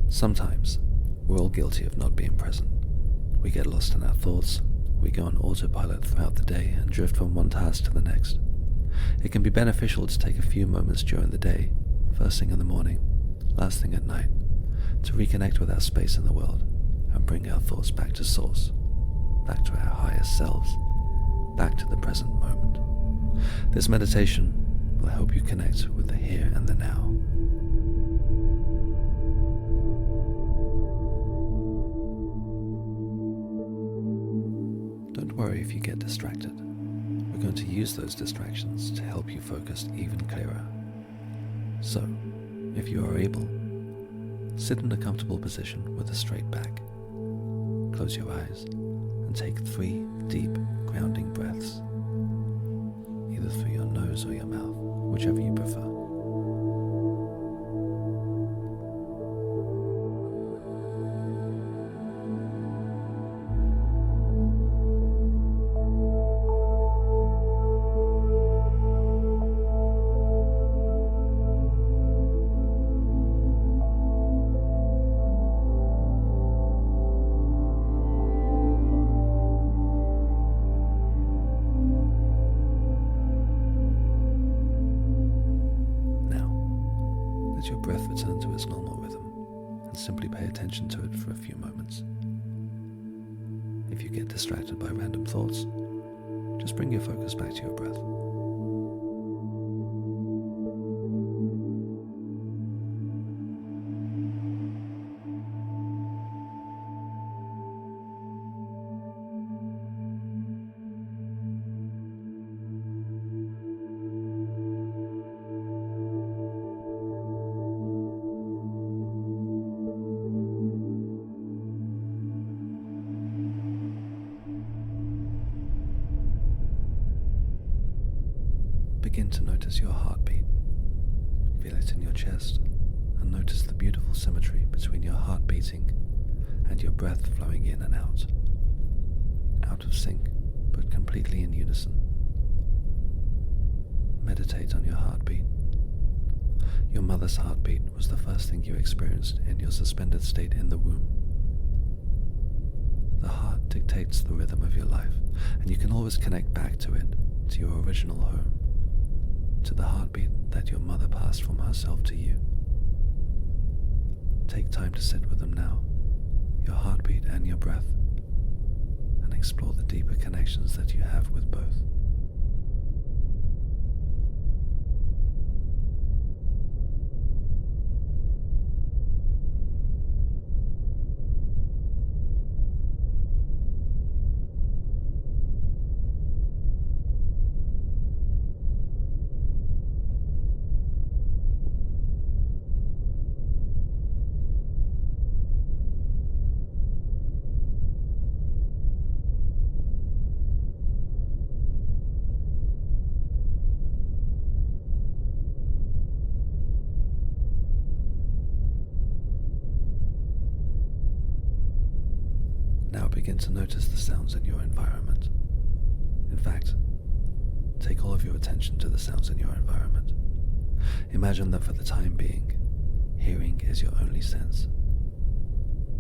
Speaker 21: Sometimes, we're all guilty of not being present. We get lost in our thoughts, we go on autopilot throughout the day and drift from one task to the next. It can be beneficial to take a few moments during the day, first thing in the morning, last thing at night, to reconnect with our space in the world and bring our thoughts back to source, back to our highest selves, back to the present moment. This meditation will help you connect with the here and the now. Don't worry if you get distracted. We're going to use those distractions to help you focus even clearer. So, if you are able, sit in a comfortable position with a straight back. Close your eyes and take 3 deep, grounding breaths, either through your nose or your mouth, whichever you prefer. Let your breath return to its normal rhythm and simply pay attention to it for a few moments. If you get distracted by random thoughts, just bring your focus back to your breath. Begin to notice your heartbeat. Feel it in your chest and notice the beautiful symmetry between your heart beating and your breath flowing in and out. Out of sync, but completely in unison. Meditate on your heartbeat. Your mother's heartbeat was the first thing you experienced in your suspended state in the womb. The heart dictates the rhythm of your life, and you can always connect back to it, to your original home, to the heartbeat that your mother passed from herself to you. Take time to sit with them now, your heartbeat and your breath, and explore the deeper connections that you have with both. Now begin to notice the sounds in your environment. In fact, take all of your attention to the sounds in your environment. Imagine that for the time being, hearing is your only sense.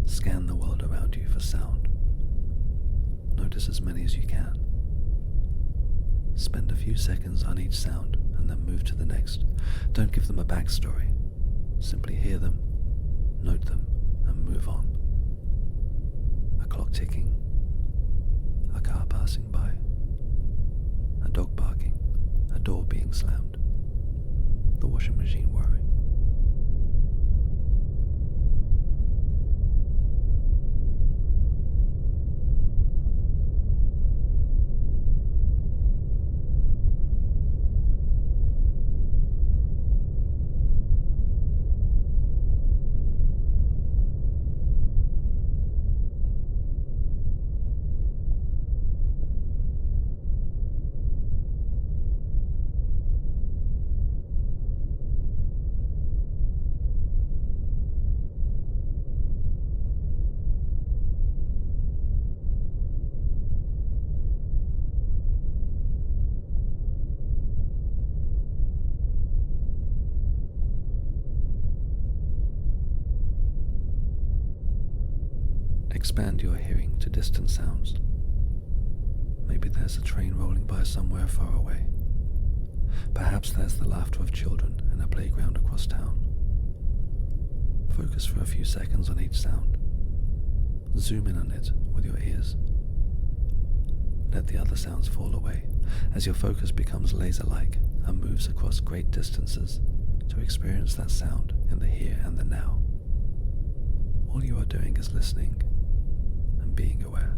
Speaker 21: Scan the world around you for sound. Notice as many as you can. Spend a few seconds on each sound and then move to the next. Don't give them a backstory. Simply hear them, note them, and move on. A clock ticking, a car passing by, a dog barking, a door being slammed, the washing machine whirring. Expand your hearing to distant sounds. Maybe there's a train rolling by somewhere far away. Perhaps there's the laughter of children in a playground across town. Focus for a few seconds on each sound. Zoom in on it with your ears. Let the other sounds fall away as your focus becomes laser-like and moves across great distances to experience that sound in the here and the now. All you are doing is listening and being aware.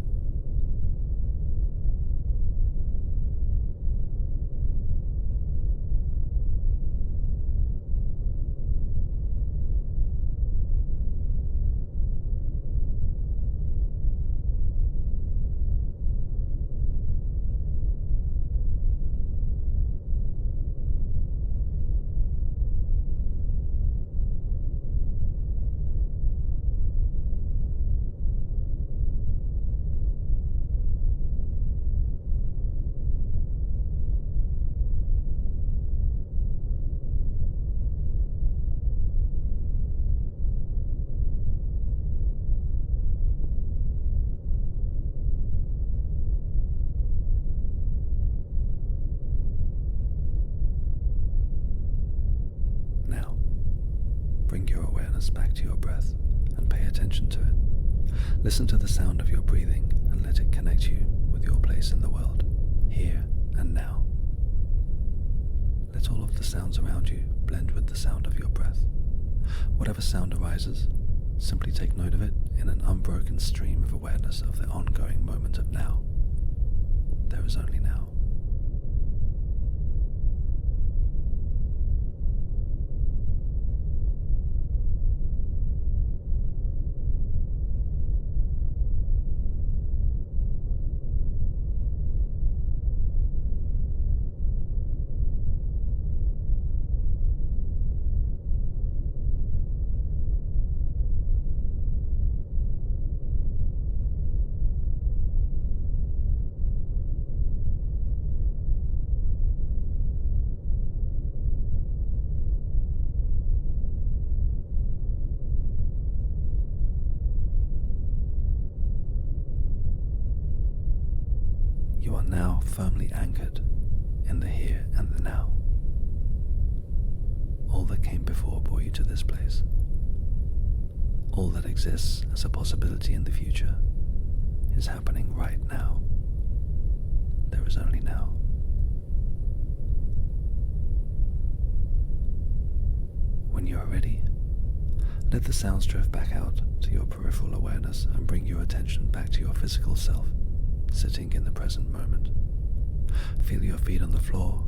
Speaker 21: Bring your awareness back to your breath and pay attention to it. Listen to the sound of your breathing and let it connect you with your place in the world, here and now. Let all of the sounds around you blend with the sound of your breath. Whatever sound arises, simply take note of it in an unbroken stream of awareness of the ongoing moment of now. There is only now. You are now firmly anchored in the here and the now. All that came before brought you to this place. All that exists as a possibility in the future is happening right now. There is only now. When you are ready, let the sounds drift back out to your peripheral awareness and bring your attention back to your physical self, sitting in the present moment. Feel your feet on the floor.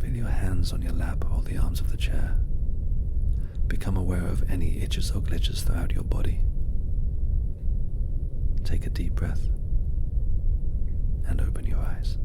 Speaker 21: Feel your hands on your lap or the arms of the chair. Become aware of any itches or glitches throughout your body. Take a deep breath and open your eyes.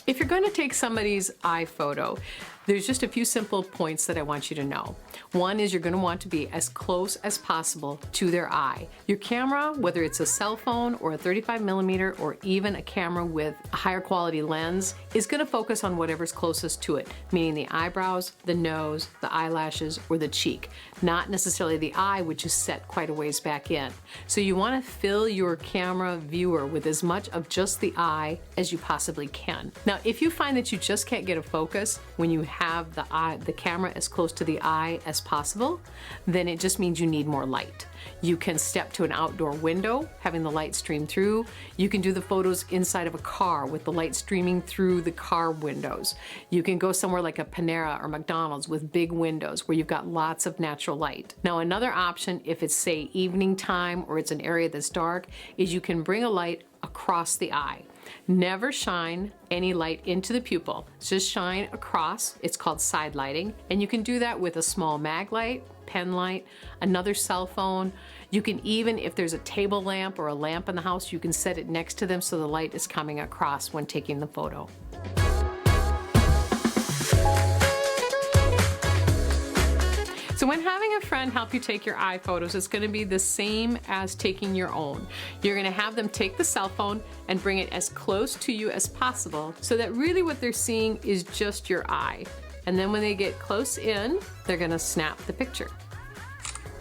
Speaker 12: If you're going to take somebody's eye photo, there's just a few simple points that I want you to know. One is you're going to want to be as close as possible to their eye. Your camera, whether it's a cell phone or a 35mm or even a camera with a higher quality lens, is going to focus on whatever's closest to it, meaning the eyebrows, the nose, the eyelashes, or the cheek, not necessarily the eye, which is set quite a ways back in. So you want to fill your camera viewer with as much of just the eye as you possibly can. Now, if you find that you just can't get a focus when you have the camera as close to the eye as possible, then it just means you need more light. You can step to an outdoor window, having the light stream through. You can do the photos inside of a car with the light streaming through the car windows. You can go somewhere like a Panera or McDonald's with big windows where you've got lots of natural light. Now, another option, if it's say evening time or it's an area that's dark, is you can bring a light across the eye. Never shine any light into the pupil. Just shine across. It's called side lighting. And you can do that with a small mag light, pen light, another cell phone. You can even, if there's a table lamp or a lamp in the house, you can set it next to them so the light is coming across when taking the photo. So when having a friend help you take your eye photos, it's going to be the same as taking your own. You're going to have them take the cell phone and bring it as close to you as possible so that really what they're seeing is just your eye. And then when they get close in, they're going to snap the picture.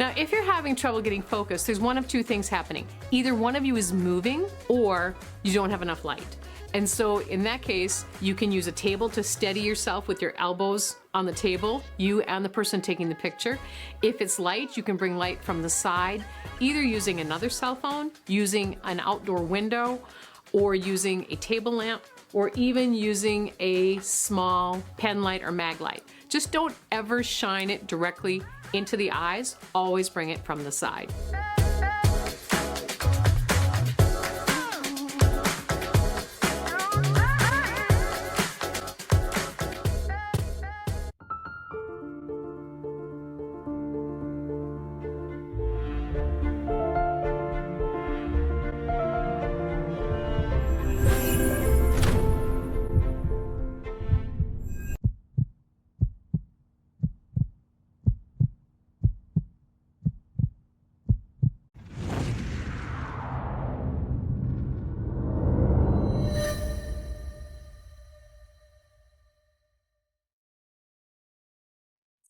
Speaker 12: Now, if you're having trouble getting focused, there's one of two things happening. Either one of you is moving or you don't have enough light. And so in that case, you can use a table to steady yourself with your elbows on the table, you and the person taking the picture. If it's light, you can bring light from the side, either using another cell phone, using an outdoor window, or using a table lamp, or even using a small pen light or mag light. Just don't ever shine it directly into the eyes. Always bring it from the side.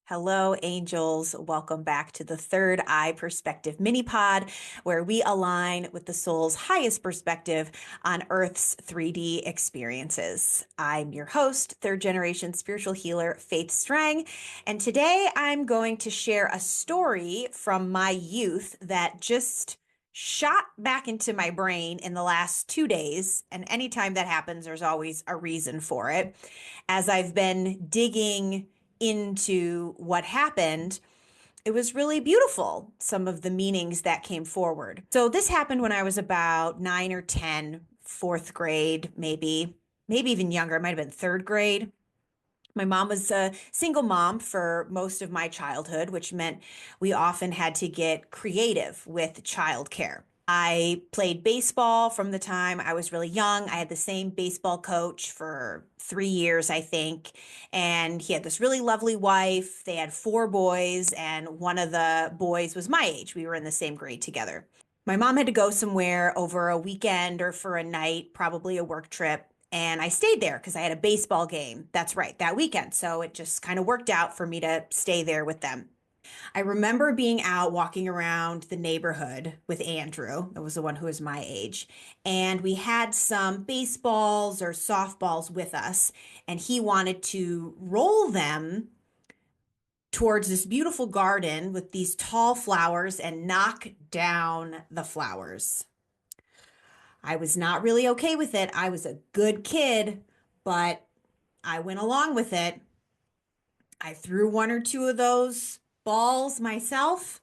Speaker 13: Hello, angels. Welcome back to the Third Eye Perspective mini pod, where we align with the soul's highest perspective on Earth's 3D experiences. I'm your host, third generation spiritual healer, Faith Strang, and today I'm going to share a story from my youth that just shot back into my brain in the last 2 days. And anytime that happens, there's always a reason for it. As I've been digging into what happened, it was really beautiful, some of the meanings that came forward. So this happened when I was about 9 or 10, fourth grade, maybe even younger. It might have been third grade. My mom was a single mom for most of my childhood, which meant we often had to get creative with childcare. I played baseball from the time I was really young. I had the same baseball coach for 3 years, I think. And he had this really lovely wife. They had 4 boys, and one of the boys was my age. We were in the same grade together. My mom had to go somewhere over a weekend or for a night, probably a work trip. And I stayed there because I had a baseball game. That's right, that weekend. So it just kind of worked out for me to stay there with them. I remember being out walking around the neighborhood with Andrew. That was the one who was my age. And we had some baseballs or softballs with us, and he wanted to roll them towards this beautiful garden with these tall flowers and knock down the flowers. I was not really okay with it. I was a good kid, but I went along with it. I threw 1 or 2 of those balls myself,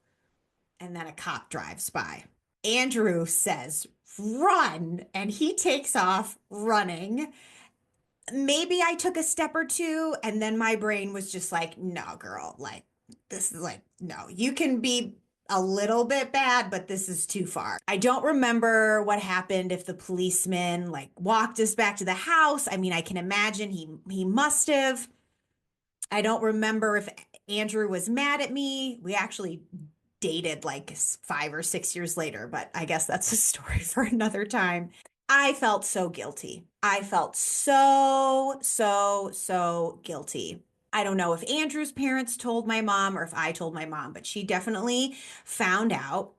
Speaker 13: and then a cop drives by. Andrew says, "Run," and he takes off running. Maybe I took a step or 2, and then my brain was just like, no, girl, like, this is like, no, you can be a little bit bad, but this is too far. I don't remember what happened, if the policeman like walked us back to the house. I mean, I can imagine he must have. I don't remember if Andrew was mad at me. We actually dated like 5 or 6 years later, but I guess that's a story for another time. I felt so guilty. I felt so guilty. I don't know if Andrew's parents told my mom or if I told my mom, but she definitely found out.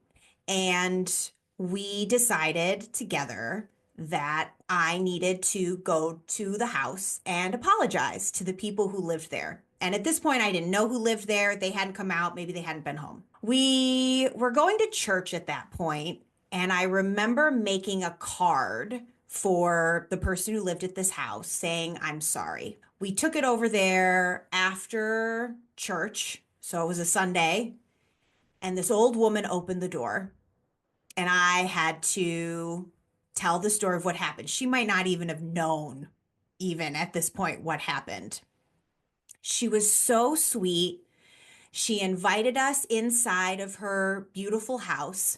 Speaker 13: And we decided together that I needed to go to the house and apologize to the people who lived there. And at this point, I didn't know who lived there. They hadn't come out. Maybe they hadn't been home. We were going to church at that point, and I remember making a card for the person who lived at this house saying, I'm sorry. We took it over there after church. So it was a Sunday, and this old woman opened the door, and I had to tell the story of what happened. She might not even have known, even at this point, what happened. She was so sweet. She invited us inside of her beautiful house,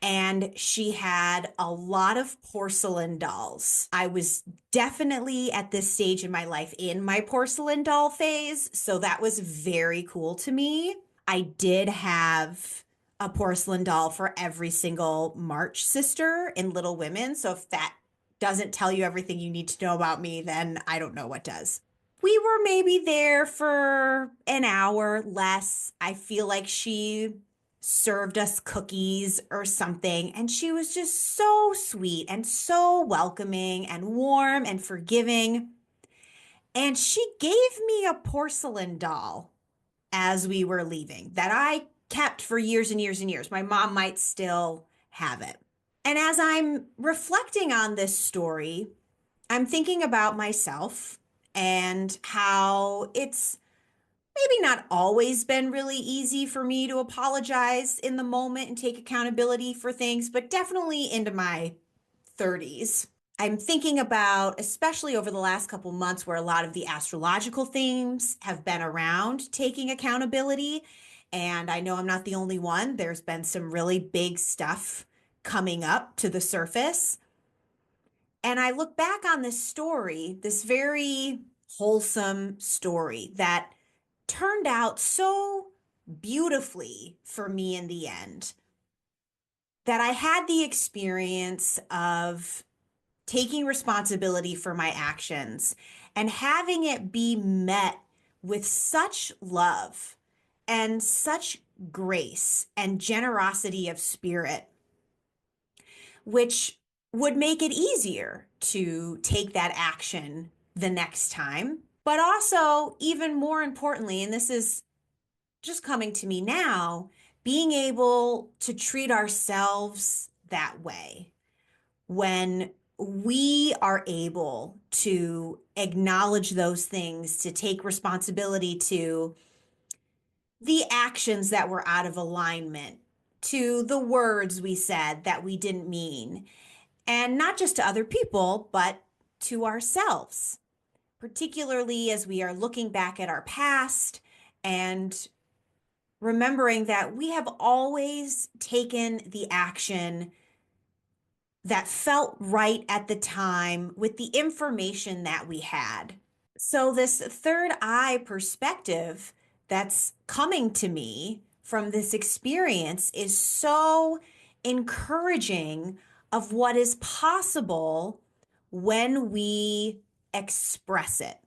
Speaker 13: and she had a lot of porcelain dolls. I was definitely at this stage in my life in my porcelain doll phase, so that was very cool to me. I did have a porcelain doll for every single March sister in Little Women, so if that doesn't tell you everything you need to know about me, then I don't know what does. We were maybe there for an hour less. I feel like she served us cookies or something, and she was just so sweet and so welcoming and warm and forgiving. And she gave me a porcelain doll as we were leaving that I kept for years and years and years. My mom might still have it. And as I'm reflecting on this story, I'm thinking about myself and how it's maybe not always been really easy for me to apologize in the moment and take accountability for things, but definitely into my 30s. I'm thinking about, especially over the last couple months, where a lot of the astrological themes have been around taking accountability. And I know I'm not the only one. There's been some really big stuff coming up to the surface. And I look back on this story, this very wholesome story that turned out so beautifully for me in the end, that I had the experience of taking responsibility for my actions and having it be met with such love and such grace and generosity of spirit, which would make it easier to take that action the next time. But also, even more importantly, and this is just coming to me now, being able to treat ourselves that way when we are able to acknowledge those things, to take responsibility to the actions that were out of alignment, to the words we said that we didn't mean, and not just to other people, but to ourselves, particularly as we are looking back at our past and remembering that we have always taken the action that felt right at the time with the information that we had. So this third eye perspective that's coming to me from this experience is so encouraging of what is possible when we express it,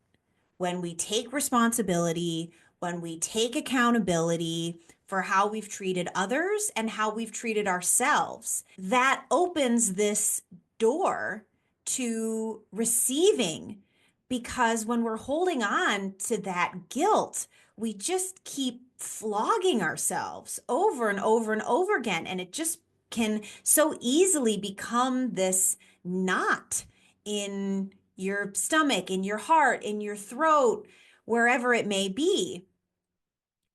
Speaker 13: when we take responsibility, when we take accountability for how we've treated others and how we've treated ourselves. That opens this door to receiving, because when we're holding on to that guilt, we just keep flogging ourselves over and over and over again. And it just can so easily become this knot in your stomach, in your heart, in your throat, wherever it may be,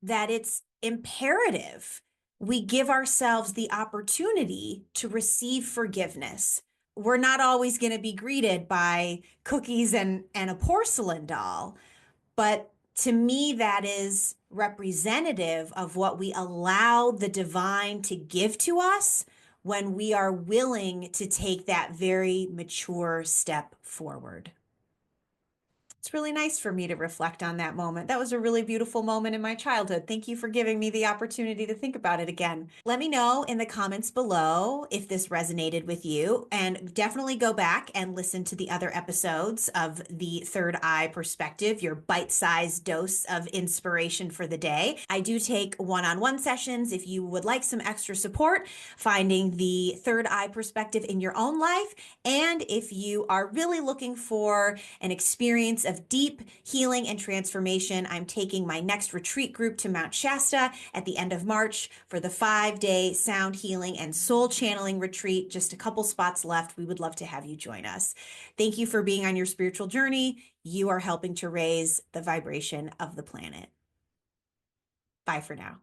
Speaker 13: that it's imperative we give ourselves the opportunity to receive forgiveness. We're not always going to be greeted by cookies and a porcelain doll, but to me, that is representative of what we allow the divine to give to us when we are willing to take that very mature step forward. It's really nice for me to reflect on that moment. That was a really beautiful moment in my childhood. Thank you for giving me the opportunity to think about it again. Let me know in the comments below if this resonated with you, and definitely go back and listen to the other episodes of the Third Eye Perspective, your bite-sized dose of inspiration for the day. I do take one-on-one sessions if you would like some extra support finding the Third Eye Perspective in your own life, and if you are really looking for an experience of deep healing and transformation, I'm taking my next retreat group to Mount Shasta at the end of March for the 5-day sound healing and soul channeling retreat. Just a couple spots left. We would love to have you join us. Thank you for being on your spiritual journey. You are helping to raise the vibration of the planet. Bye for now.